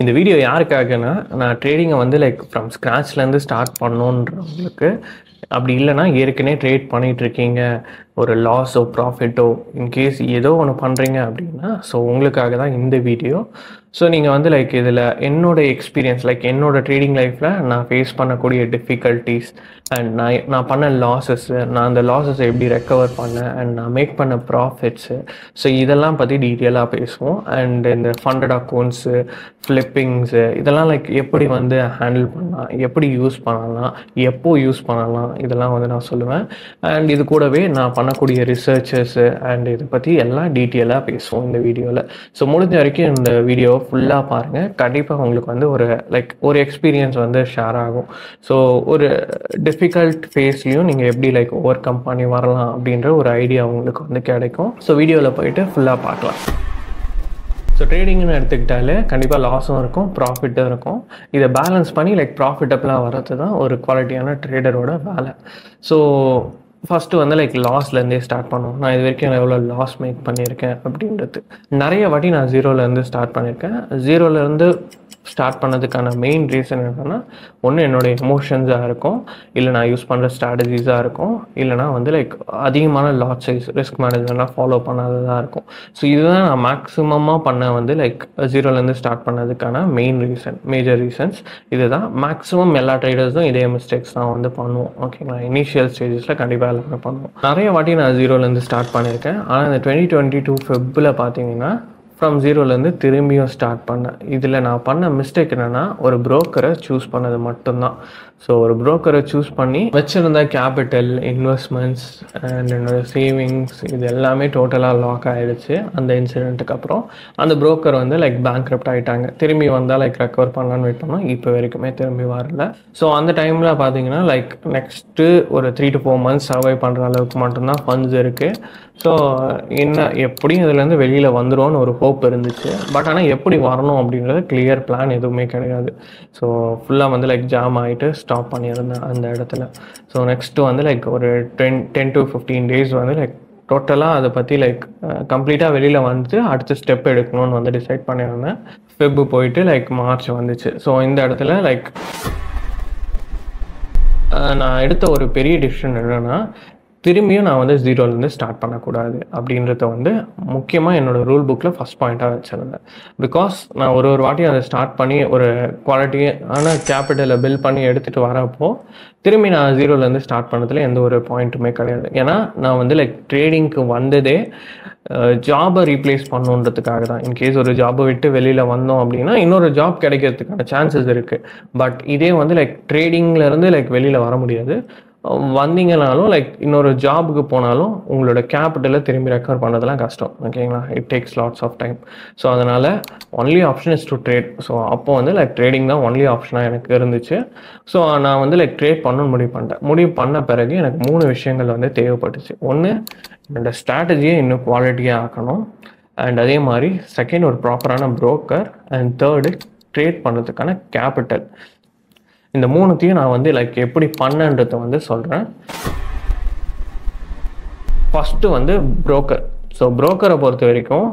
இந்த வீடியோ யாருக்காகன்னா, நான் ட்ரேடிங்கை வந்து லைக் ஃப்ரம் ஸ்க்ராட்ச்லேருந்து ஸ்டார்ட் பண்ணணுன்றவங்களுக்கு, அப்படி இல்லைனா ஏற்கனவே ட்ரேட் பண்ணிகிட்ருக்கீங்க, ஒரு லாஸோ ப்ராஃபிட்டோ இன்கேஸ் ஏதோ ஒன்று பண்ணுறீங்க அப்படின்னா, ஸோ உங்களுக்காக தான் இந்த வீடியோ. ஸோ நீங்கள் வந்து லைக் இதில் என்னோடய எக்ஸ்பீரியன்ஸ் லைக் என்னோடய ட்ரேடிங் லைஃப்பில் நான் ஃபேஸ் பண்ணக்கூடிய டிஃபிகல்ட்டிஸ் அண்ட் நான் பண்ண லாஸஸ்ஸு, நான் அந்த லாஸஸை எப்படி ரெக்கவர் பண்ணேன் அண்ட் நான் மேக் பண்ண ப்ராஃபிட்ஸு, ஸோ இதெல்லாம் பற்றி டீட்டெயிலாக பேசுவோம். அண்ட் இந்த ஃபண்டட் அக்கௌண்ட்ஸு, ஃப்ளிப்பிங்ஸு இதெல்லாம் லைக் எப்படி வந்து ஹேண்டில் பண்ணலாம், எப்படி யூஸ் பண்ணலாம், எப்போ யூஸ் பண்ணலாம், இதெல்லாம் வந்து நான் சொல்லுவேன். அண்ட் இது கூடவே நான் பண்ணக்கூடிய ரிசர்ச்சஸ்ஸு அண்ட் இதை பற்றி எல்லாம் டீட்டெயிலாக பேசுவோம் இந்த வீடியோவில். ஸோ முடிஞ்ச வரைக்கும் இந்த வீடியோவை ஃபுல்லாக பாருங்கள். கண்டிப்பாக உங்களுக்கு வந்து ஒரு எக்ஸ்பீரியன்ஸ் வந்து ஷேர் ஆகும். ஸோ ஒரு டிஃபிகல்ட் ஃபேஸ்லையும் நீங்கள் எப்படி லைக் ஓவர் கம் பண்ணி வரலாம் அப்படின்ற ஒரு ஐடியா உங்களுக்கு வந்து கிடைக்கும். ஸோ வீடியோவில் போயிட்டு ஃபுல்லாக பார்க்கலாம். ஸோ ட்ரேடிங்னு எடுத்துக்கிட்டாலே கண்டிப்பாக லாஸும் இருக்கும், ப்ராஃபிட்டும் இருக்கும். இதை பேலன்ஸ் பண்ணி லைக் ப்ராஃபிட்டபிளாக வர்றது தான் ஒரு குவாலிட்டியான ட்ரேடரோட வேலை. ஸோ ஃபஸ்ட்டு வந்து லைக் லாஸ்லேருந்தே ஸ்டார்ட் பண்ணுவோம். நான் இது வரைக்கும் நான் எவ்வளோ லாஸ் மேக் பண்ணியிருக்கேன் அப்படின்றது. நிறைய வாட்டி நான் ஜீரோலேருந்து ஸ்டார்ட் பண்ணியிருக்கேன். ஜீரோலேருந்து ஸ்டார்ட் பண்ணதுக்கான மெயின் ரீசன் என்னென்னா, ஒன்று என்னோடய எமோஷன்ஸாக இருக்கும், இல்லை நான் யூஸ் பண்ணுற ஸ்ட்ராட்டஜிஸாக இருக்கும், இல்லைனா வந்து லைக் அதிகமான லாட் சைஸ் ரிஸ்க் மேனேஜ்மெண்ட்லாம் ஃபாலோ பண்ணாததாக இருக்கும். ஸோ இதுதான் நான் மேக்ஸிமமாக பண்ண வந்து லைக் ஜீரோலேருந்து ஸ்டார்ட் பண்ணதுக்கான மேஜர் ரீசன்ஸ் இது தான். மேக்ஸிமம் எல்லா ட்ரேடர்ஸும் இதே மிஸ்டேக்ஸ் தான் வந்து பண்ணுவோம். ஓகேங்களா, இனிஷியல் ஸ்டேஜஸில் கண்டிப்பாக எல்லாமே பண்ணுவோம். நிறைய வாட்டி நான் ஜீரோலேருந்து ஸ்டார்ட் பண்ணியிருக்கேன். ஆனால் இந்த 2022 ஃபெப்பில் பார்த்தீங்கன்னா ஃப்ரம் ஜீரோலேருந்து திரும்பியும் ஸ்டார்ட் பண்ணேன். இதில் நான் பண்ண மிஸ்டேக் என்னென்னா, ஒரு ப்ரோக்கரை சூஸ் பண்ணது மட்டும்தான். ஸோ ஒரு ப்ரோக்கரை சூஸ் பண்ணி வச்சுருந்த கேபிட்டல், இன்வெஸ்ட்மெண்ட்ஸ் அண்ட் என்னோடய சேவிங்ஸ் இது எல்லாமே டோட்டலாக லாக் ஆகிடுச்சு. அந்த இன்சிடெண்ட்டுக்கு அப்புறம் அந்த ப்ரோக்கர் வந்து லைக் பேங்க்ரப்ட் ஆகிட்டாங்க. திரும்பி வந்தால் லைக் ரெக்கவர் பண்ணலான்னு வெயிட் பண்ணோம். இப்போ வரைக்குமே திரும்பி வரல. ஸோ அந்த டைமில் பார்த்தீங்கன்னா லைக் நெக்ஸ்ட்டு ஒரு 3 to 4 months சர்வை பண்ணுற அளவுக்கு மட்டும்தான் ஃபண்ட்ஸ் இருக்குது. ஸோ எப்படியும் இதுலேருந்து வெளியில் வந்துடும்னு ஒரு ஹோப் இருந்துச்சு. பட் ஆனால் எப்படி வரணும் அப்படின்றது கிளியர் பிளான் எதுவுமே கிடையாது. ஸோ ஃபுல்லாக வந்து லைக் ஜாம் ஆகிட்டு ஸ்டாப் பண்ணியிருந்தேன் அந்த இடத்துல. ஸோ நெக்ஸ்ட்டு வந்து லைக் ஒரு 10 to 15 days வந்து லைக் டோட்டலாக அதை பற்றி லைக் கம்ப்ளீட்டாக வெளியில் வந்து அடுத்த ஸ்டெப் எடுக்கணும்னு வந்து டிசைட் பண்ணியிருந்தேன். ஃபெப்பு போயிட்டு லைக் மார்ச் வந்துச்சு. ஸோ இந்த இடத்துல லைக் நான் எடுத்த ஒரு பெரிய டிசிஷன் என்னென்னா, திரும்பியும் நான் வந்து ஜீரோலேருந்து ஸ்டார்ட் பண்ணக்கூடாது அப்படின்றத வந்து முக்கியமாக என்னோடய ரூல் புக்கில் ஃபஸ்ட் பாயிண்ட்டாக வச்சுருந்தேன். பிகாஸ் நான் ஒரு வாட்டி அதை ஸ்டார்ட் பண்ணி ஒரு குவாலிட்டியான கேபிட்டலை பில்ட் பண்ணி எடுத்துகிட்டு வரப்போ திரும்பி நான் ஜீரோலேருந்து ஸ்டார்ட் பண்ணதில் எந்த ஒரு பாயிண்ட்டுமே கிடையாது. ஏன்னா நான் வந்து லைக் ட்ரேடிங்க்கு வந்ததே ஜாபை ரீப்ளேஸ் பண்ணுன்றதுக்காக தான். இன்கேஸ் ஒரு ஜாபை விட்டு வெளியில் வந்தோம் அப்படின்னா இன்னொரு ஜாப் கிடைக்கிறதுக்கான சான்சஸ் இருக்குது. பட் இதே வந்து லைக் ட்ரேடிங்லேருந்து லைக் வெளியில் வர முடியாது. வந்தீங்கனாலும் லைக் இன்னொரு ஜாபுக்கு போனாலும் உங்களோட கேபிட்டலை திரும்பி ரெக்கவர் பண்ணுறதுலாம் கஷ்டம். ஓகேங்களா, it takes lots of time. So அதனால் only option is to trade. So அப்போ வந்து லைக் ட்ரேடிங் தான் ஒன்லி ஆப்ஷனாக எனக்கு இருந்துச்சு. ஸோ நான் வந்து லைக் ட்ரேட் பண்ணணும்னு முடிவு பண்ண பிறகு எனக்கு 3 விஷயங்கள் வந்து தேவைப்பட்டுச்சு. ஒன்று, என்னோட ஸ்ட்ராட்டஜியை இன்னும் குவாலிட்டியாக ஆக்கணும். அண்ட் அதே மாதிரி செகண்ட், ஒரு ப்ராப்பரான ப்ரோக்கர். அண்ட் தேர்டு, ட்ரேட் பண்ணுறதுக்கான கேபிட்டல். இந்த 3த்தையும் நான் வந்து லைக் எப்படி பண்ணன்றதை வந்து சொல்கிறேன். ஃபஸ்ட்டு வந்து ப்ரோக்கர். ஸோ ப்ரோக்கரை பொறுத்த வரைக்கும்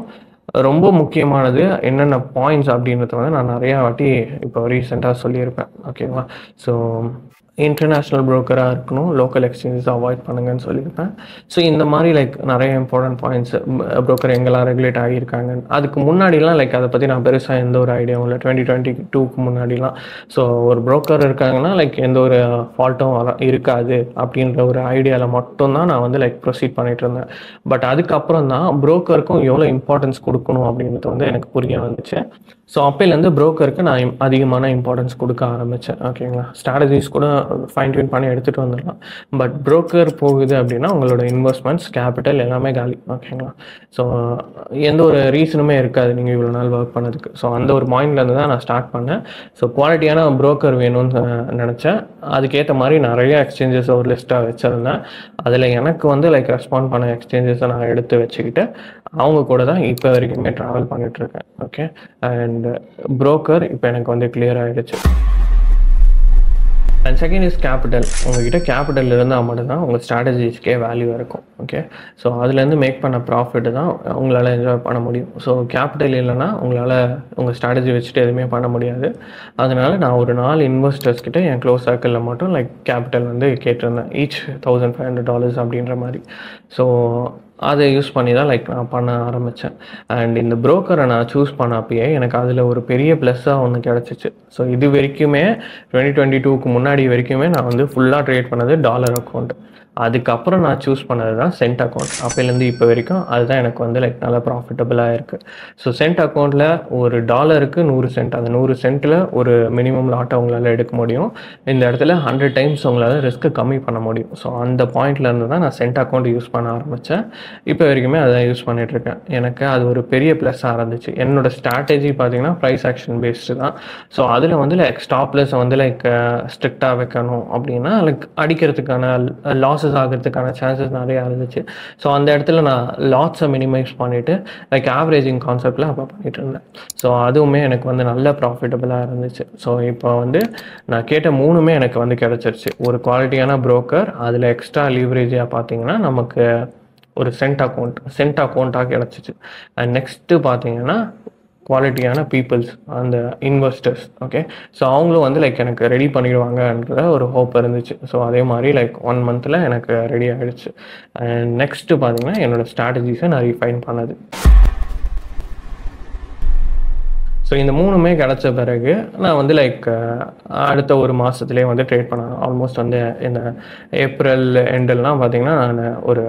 ரொம்ப முக்கியமானது என்னென்ன பாயிண்ட்ஸ் அப்படின்றத வந்து நான் நிறையா வாட்டி இப்போ ரீசெண்டாக சொல்லியிருப்பேன். ஓகேவா, ஸோ இன்டர்நேஷ்னல் ப்ரோக்கராக இருக்கணும், லோக்கல் எக்ஸ்சேஞ்சஸ் அவாய்ட் பண்ணுங்கன்னு சொல்லியிருப்பேன். ஸோ இந்த மாதிரி லைக் நிறைய இம்பார்ட்டன்ட் பாயிண்ட்ஸ், ப்ரோக்கர் எங்கெல்லாம் ரெகுலேட் ஆகியிருக்காங்க. அதுக்கு முன்னாடிலாம் லைக் அதை பற்றி நான் பெருசாக எந்த ஒரு ஐடியாவும் இல்லை. 2022க்கு முன்னாடிலாம் ஸோ ஒரு ப்ரோக்கர் இருக்காங்கன்னா லைக் எந்த ஒரு ஃபால்ட்டும் இருக்காது அப்படின்ற ஒரு ஐடியாவில் மட்டும்தான் நான் வந்து லைக் ப்ரொசீட் பண்ணிகிட்டு இருந்தேன். பட் அதுக்கப்புறம் தான் ப்ரோக்கருக்கும் எவ்வளோ இம்பார்ட்டன்ஸ் கொடுக்கணும் அப்படின்றது வந்து எனக்கு புரிய வந்துச்சு. ஸோ அப்போலேருந்து ப்ரோக்கருக்கு நான் அதிகமான இம்பார்ட்டன்ஸ் கொடுக்க ஆரம்பித்தேன். ஓகேங்களா, ஸ்ட்ராட்டஜிஸ் கூட ஃபைன் டியூன் பண்ணி எடுத்துகிட்டு வந்துடலாம். பட் ப்ரோக்கர் போகுது அப்படின்னா உங்களோட இன்வெஸ்ட்மெண்ட்ஸ், கேபிட்டல் எல்லாமே காலி. ஓகேங்களா, ஸோ எந்த ஒரு ரீசனுமே இருக்காது நீங்கள் இவ்வளோ நாள் ஒர்க் பண்ணதுக்கு. ஸோ அந்த ஒரு பாயிண்ட்லேருந்து தான் நான் ஸ்டார்ட் பண்ணேன். ஸோ குவாலிட்டியான ப்ரோக்கர் வேணும்னு நினச்சேன். அதுக்கேற்ற மாதிரி நிறைய எக்ஸ்சேஞ்சஸ் ஒரு லிஸ்ட்டாக வச்சுருந்தேன். அதில் எனக்கு வந்து லைக் ரெஸ்பாண்ட் பண்ண எக்ஸ்சேஞ்சஸை நான் எடுத்து வச்சுக்கிட்டு அவங்க கூட தான் இப்போ வரைக்குமே ட்ராவல் பண்ணிகிட்ருக்கேன். ஓகே, அண்ட் ப்ரோக்கர் இப்போ எனக்கு வந்து கிளியர் ஆகிடுச்சு. And second is capital. உங்ககிட்ட கேபிட்டல் இருந்தால் மட்டும்தான் உங்கள் ஸ்ட்ராட்டஜிஸ்க்கே வேல்யூ இருக்கும். ஓகே, ஸோ அதுலேருந்து மேக் பண்ண ப்ராஃபிட்டு தான் உங்களால் என்ஜாய் பண்ண முடியும். ஸோ கேபிட்டல் இல்லைன்னா உங்களால் உங்கள் ஸ்ட்ராட்டஜி வச்சுட்டு எதுவுமே பண்ண முடியாது. அதனால் நான் ஒரு 4 இன்வெஸ்டர்ஸ் கிட்ட என் க்ளோஸ் சர்க்கிளில் மட்டும் லைக் கேபிட்டல் வந்து கேட்டிருந்தேன், ஈச் $1,500 அப்படின்ற மாதிரி. ஸோ அதை யூஸ் பண்ணி தான் லைக் நான் பண்ண ஆரம்பித்தேன். அண்ட் இந்த ப்ரோக்கரை நான் சூஸ் பண்ணப்பயே எனக்கு அதில் ஒரு பெரிய ப்ளஸ்ஸாக ஒன்று கிடச்சிச்சு. ஸோ இது வரைக்குமே 2022க்கு முன்னாடி வரைக்குமே நான் வந்து ஃபுல்லாக ட்ரேட் பண்ணது டாலர் அக்கௌண்ட். அதுக்கப்புறம் நான் சூஸ் பண்ணது தான் சென்ட் அக்கௌண்ட். அப்போலேருந்து இப்போ வரைக்கும் அதுதான் எனக்கு வந்து லைக் நல்லா ப்ராஃபிட்டபுளாக இருக்குது. ஸோ சென்ட் அக்கௌண்ட்டில் ஒரு டாலருக்கு 100 சென்ட், அந்த 100 சென்ட்டில் ஒரு மினிமம் லாட்டை உங்களால் எடுக்க முடியும். இந்த இடத்துல 100 டைம்ஸ் உங்களால் ரிஸ்க்கு கம்மி பண்ண முடியும். ஸோ அந்த பாயிண்ட்லேருந்து தான் நான் சென்ட் அக்கௌண்ட் யூஸ் பண்ண ஆரம்பித்தேன். இப்போ வரைக்குமே அதான் யூஸ் பண்ணிகிட்ருக்கேன். எனக்கு அது ஒரு பெரிய ப்ளஸ்ஸாக இருந்துச்சு. என்னோட ஸ்ட்ராட்டஜி பார்த்தீங்கன்னா ப்ரைஸ் ஆக்ஷன் பேஸ்டு தான். ஸோ அதில் வந்து லைக் ஸ்டாப் லாஸ் வந்து லைக் ஸ்ட்ரிக்டாக வைக்கணும் அப்படின்னா லைக் அடிக்கிறதுக்கான லாஸஸ் ஆகிறதுக்கான சான்சஸ் நிறையா இருந்துச்சு. ஸோ அந்த இடத்துல நான் லாட்ஸை மினிமைஸ் பண்ணிவிட்டு லைக் ஆவரேஜிங் கான்செப்டில் அப்போ பண்ணிகிட்டு இருந்தேன். ஸோ அதுவுமே எனக்கு வந்து நல்ல ப்ராஃபிட்டபுளாக இருந்துச்சு. ஸோ இப்போ வந்து நான் கேட்ட 3மே எனக்கு வந்து கிடச்சிருச்சு. ஒரு குவாலிட்டியான ப்ரோக்கர், அதில் எக்ஸ்ட்ரா லீவரேஜாக பார்த்தீங்கன்னா நமக்கு ஒரு சென்ட் அக்கௌண்ட்டாக கிடச்சிச்சு. அண்ட் நெக்ஸ்ட்டு பார்த்தீங்கன்னா குவாலிட்டியான பீப்புள்ஸ், அந்த இன்வெஸ்டர்ஸ். ஓகே, ஸோ அவங்களும் வந்து லைக் எனக்கு ரெடி பண்ணிடுவாங்கன்ற ஒரு ஹோப் இருந்துச்சு. ஸோ அதே மாதிரி லைக் 1 மந்தில் எனக்கு ரெடி ஆகிடுச்சு. அண்ட் நெக்ஸ்ட்டு பார்த்தீங்கன்னா என்னோடய ஸ்ட்ராட்டஜிஸை நான் ரீஃபைன் பண்ணது. ஸோ இந்த 3மே கிடச்ச பிறகு நான் வந்து லைக் அடுத்த ஒரு மாதத்துலேயே வந்து ட்ரேட் பண்ணேன். ஆல்மோஸ்ட் வந்து இந்த ஏப்ரல் எண்டெல்லாம் பார்த்தீங்கன்னா நான் ஒரு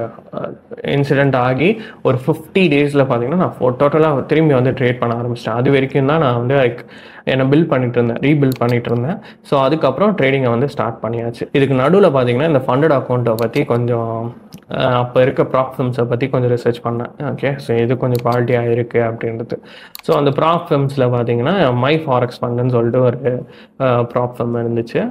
இன்சிடெண்ட் ஆகி ஒரு 50 டேஸில் பார்த்தீங்கன்னா நான் டோட்டலாக திரும்பி வந்து ட்ரேட் பண்ண ஆரம்பிச்சிட்டேன். அது வரைக்கும் தான் நான் வந்து லைக் என்னை ரீபில்ட் பண்ணிட்டு இருந்தேன். ஸோ அதுக்கப்புறம் ட்ரேடிங்கை வந்து ஸ்டார்ட் பண்ணியாச்சு. இதுக்கு நடுவில் பார்த்தீங்கன்னா இந்த ஃபண்டட் அக்கௌண்ட்டை பற்றி கொஞ்சம் அப்போ இருக்க ப்ராப் ஃபிர்ம்ஸை பற்றி கொஞ்சம் ரிசர்ச் பண்ணேன். ஓகே, ஸோ இது கொஞ்சம் குவாலிட்டியாக இருக்குது அப்படின்றது. ஸோ அந்த ப்ராப் ஃபிர்ம்ஸில் பார்த்தீங்கன்னா மை ஃபாரெக்ஸ் ஃபண்டுன்னு சொல்லிட்டு ஒரு ப்ராப் ஃபிர்ம் இருந்துச்சு.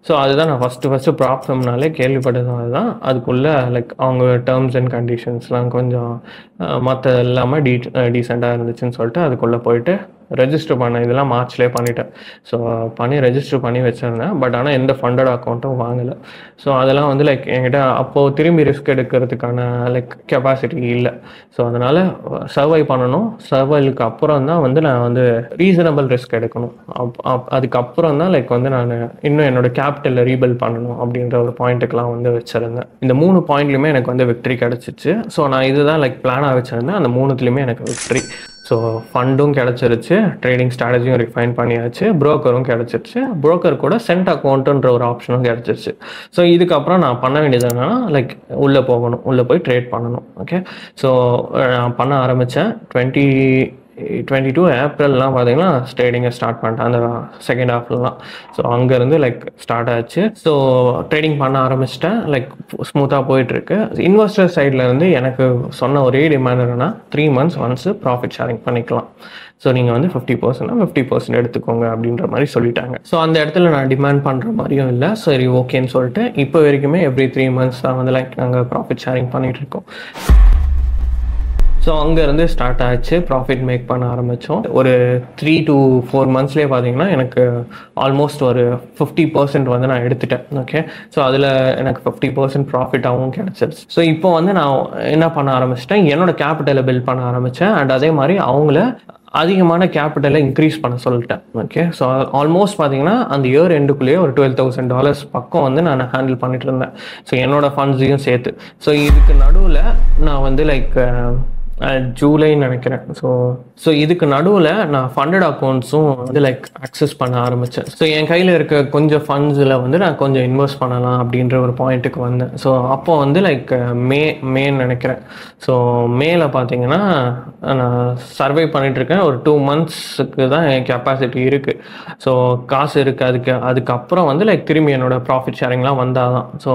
ஸோ அதுதான் நான் ஃபஸ்ட்டு ப்ராப் ஃபிர்ம்னாலே கேள்விப்பட்டது. அதுதான் அதுக்குள்ளே லைக் அவங்க டேர்ம்ஸ் அண்ட் கண்டிஷன்ஸ்லாம் கொஞ்சம் மற்ற எல்லாமே டீசெண்டாக இருந்துச்சுன்னு சொல்லிட்டு அதுக்குள்ளே போயிட்டு ரெஜிஸ்டர் பண்ணேன். இதெல்லாம் மார்ச்லேயே பண்ணிட்டேன். ஸோ ரெஜிஸ்டர் பண்ணி வச்சுருந்தேன். பட் ஆனால் எந்த ஃபண்டட் அக்கௌண்ட்டும் வாங்கலை. ஸோ அதெல்லாம் வந்து லைக் என்கிட்ட அப்போது திரும்பி ரிஸ்க் எடுக்கிறதுக்கான லைக் கெப்பாசிட்டி இல்லை. ஸோ அதனால் சர்வை பண்ணணும். சர்வைலுக்கு அப்புறம் தான் வந்து நான் வந்து ரீசனபிள் ரிஸ்க் எடுக்கணும். அதுக்கப்புறம் தான் லைக் வந்து நான் இன்னும் என்னோட கேபிட்டலில் ரீபில்ட் பண்ணணும் அப்படின்ற ஒரு பாயிண்ட்டுக்கெலாம் வந்து வச்சுருந்தேன். இந்த 3 பாயிண்ட்லையுமே எனக்கு வந்து விக்ட்ரி கிடச்சிச்சு. ஸோ நான் இதுதான் லைக் பிளானாக வச்சுருந்தேன். அந்த 3த்துலேயுமே எனக்கு விக்ட்ரி. ஸோ ஃபண்டும் கிடச்சிருச்சு, ட்ரேடிங் ஸ்ட்ராட்டஜியும் ரிஃபைன் பண்ணியாச்சு, ப்ரோக்கரும் கிடச்சிருச்சு. ப்ரோக்கர் கூட சென்ட் அக்கௌண்ட்டுன்ற ஒரு ஆப்ஷனும் கிடச்சிருச்சு. ஸோ இதுக்கப்புறம் நான் பண்ண வேண்டியது என்னன்னா லைக் உள்ளே போய் ட்ரேட் பண்ணணும். ஓகே, ஸோ நான் பண்ண ஆரம்பித்தேன். 2022 ஏப்ரல்லாம் பார்த்தீங்கன்னா ட்ரேடிங்கை ஸ்டார்ட் பண்ணிட்டேன், அந்த செகண்ட் ஹாஃப்லாம். ஸோ அங்கேருந்து லைக் ஸ்டார்ட் ஆச்சு. ஸோ ட்ரேடிங் பண்ண ஆரம்பிச்சிட்டேன். லைக் ஸ்மூத்தாக போயிட்டுருக்கு. இன்வெஸ்டர் சைடில் இருந்து எனக்கு சொன்ன ஒரே டிமாண்ட் என்னென்னா 3 months ஒன்ஸ் ப்ராஃபிட் ஷேரிங் பண்ணிக்கலாம். ஸோ நீங்கள் வந்து 50% எடுத்துக்கோங்க அப்படின்ற மாதிரி சொல்லிட்டாங்க. ஸோ அந்த இடத்துல நான் டிமாண்ட் பண்ணுற மாதிரியும் இல்லை. சரி ஓகேன்னு சொல்லிட்டு இப்போ வரைக்குமே எவ்ரி 3 months தான் வந்து லைக் நாங்கள் ப்ராஃபிட் ஷேரிங் பண்ணிகிட்ருக்கோம். ஸோ அங்கேருந்து ஸ்டார்ட் ஆச்சு, ப்ராஃபிட் மேக் பண்ண ஆரம்பித்தோம். ஒரு 3 to 4 monthsலேயே பார்த்தீங்கன்னா எனக்கு ஆல்மோஸ்ட் ஒரு 50% வந்து நான் எடுத்துட்டேன். ஓகே, ஸோ அதில் எனக்கு 50% ப்ராஃபிட்டாகவும் கிடச்சிருச்சு. ஸோ இப்போ வந்து நான் என்ன பண்ண ஆரம்பிச்சிட்டேன், என்னோட கேபிட்டலை பில்ட் பண்ண ஆரம்பித்தேன். அண்ட் அதே மாதிரி அவங்கள அதிகமான கேபிட்டலை இன்க்ரீஸ் பண்ண சொல்லிட்டேன். ஓகே, ஸோ ஆல்மோஸ்ட் பார்த்தீங்கன்னா அந்த இயர் எண்டுக்குள்ளேயே ஒரு $12,000 பக்கம் வந்து நான் ஹேண்டில் பண்ணிட்டு இருந்தேன். ஸோ என்னோட ஃபண்ட்ஸையும் சேர்த்து. ஸோ இதுக்கு நடுவில் நான் வந்து லைக் ஜூலைன்னு நினைக்கிறேன். ஸோ இதுக்கு நடுவில் நான் ஃபண்டட் அக்கௌண்ட்ஸும் வந்து லைக் அக்சஸ் பண்ண ஆரம்பித்தேன். ஸோ என் கையில் இருக்க கொஞ்சம் ஃபண்ட்ஸில் வந்து நான் கொஞ்சம் இன்வெஸ்ட் பண்ணலாம் அப்படின்ற ஒரு பாயிண்ட்டுக்கு வந்தேன். ஸோ அப்போ வந்து லைக் மேன்னு நினைக்கிறேன். ஸோ மேல பார்த்தீங்கன்னா நான் சர்வை பண்ணிகிட்ருக்கேன். ஒரு 2 monthsக்கு தான் என் கெப்பாசிட்டி இருக்குது. ஸோ காசு இருக்குது. அதுக்கப்புறம் வந்து லைக் திரும்பி என்னோடய ப்ராஃபிட் ஷேரிங்லாம் வந்தால் தான். ஸோ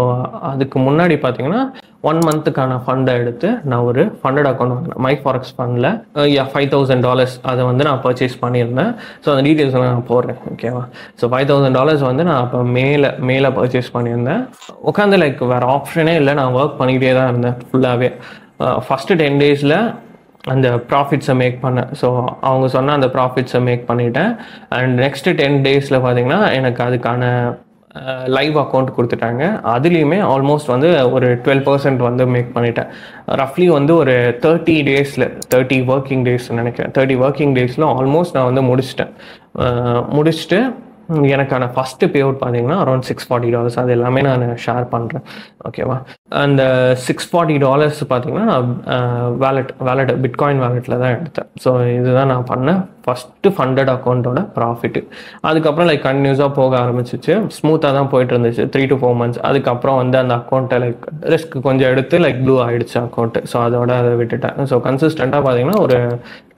அதுக்கு முன்னாடி பார்த்தீங்கன்னா 1 monthக்கான ஃபண்டை எடுத்து நான் ஒரு ஃபண்டட் அக்கௌண்ட் வாங்கினேன். மை ஃபாரெக்ஸ் ஃபண்டில் $5,000 அதை வந்து நான் பர்ச்சேஸ் பண்ணியிருந்தேன். ஸோ அந்த டீட்டெயில்ஸ் நான் போடுறேன். ஓகேவா, ஸோ $5,000 வந்து நான் அப்போ மேலே பர்ச்சேஸ் பண்ணியிருந்தேன். உட்காந்து லைக் வேறு ஆப்ஷனே இல்லை, நான் ஒர்க் பண்ணிக்கிட்டே தான் இருந்தேன் ஃபுல்லாகவே. ஃபஸ்ட்டு 10 daysல அந்த ப்ராஃபிட்ஸை மேக் பண்ணேன். ஸோ அவங்க சொன்ன அந்த ப்ராஃபிட்ஸை மேக் பண்ணிட்டேன். அண்ட் நெக்ஸ்ட்டு 10 daysல பார்த்தீங்கன்னா எனக்கு அதுக்கான லைவ் அக்கௌண்ட் கொடுத்துட்டாங்க. அதுலேயுமே ஆல்மோஸ்ட் வந்து ஒரு 12% வந்து மேக் பண்ணிட்டேன். ரஃப்லி வந்து ஒரு 30 டேஸில் 30 ஒர்க்கிங் டேஸ் நினைக்கிறேன். 30 ஒர்க்கிங் டேஸில் ஆல்மோஸ்ட் நான் வந்து முடிச்சுட்டு எனக்கான ஃபஸ்ட்டு பே அவுட் பார்த்தீங்கன்னா அரௌண்ட் $640. அது எல்லாமே நான் ஷேர் பண்ணுறேன், ஓகேவா? அந்த $640 பார்த்தீங்கன்னா நான் வேலெட் பிட்காயின் வேலெட்டில் தான் எடுத்தேன். ஸோ இதுதான் நான் பண்ணேன் ஃபஸ்ட்டு ஃபண்டட் அக்கௌண்ட்டோட ப்ராஃபிட்டு. அதுக்கப்புறம் லைக் கண்டினியூஸாக போக ஆரம்பிச்சிச்சு. ஸ்மூத்தாக தான் போயிட்டு இருந்துச்சு 3 to 4 months. அதுக்கப்புறம் வந்து அந்த அக்கௌண்ட்டை லைக் ரிஸ்க் கொஞ்சம் எடுத்து லைக் ப்ளூ ஆகிடுச்சு அக்கௌண்ட்டு. ஸோ அதோட அதை விட்டுட்டேன். ஸோ கன்சிஸ்டண்ட்டாக பார்த்தீங்கன்னா ஒரு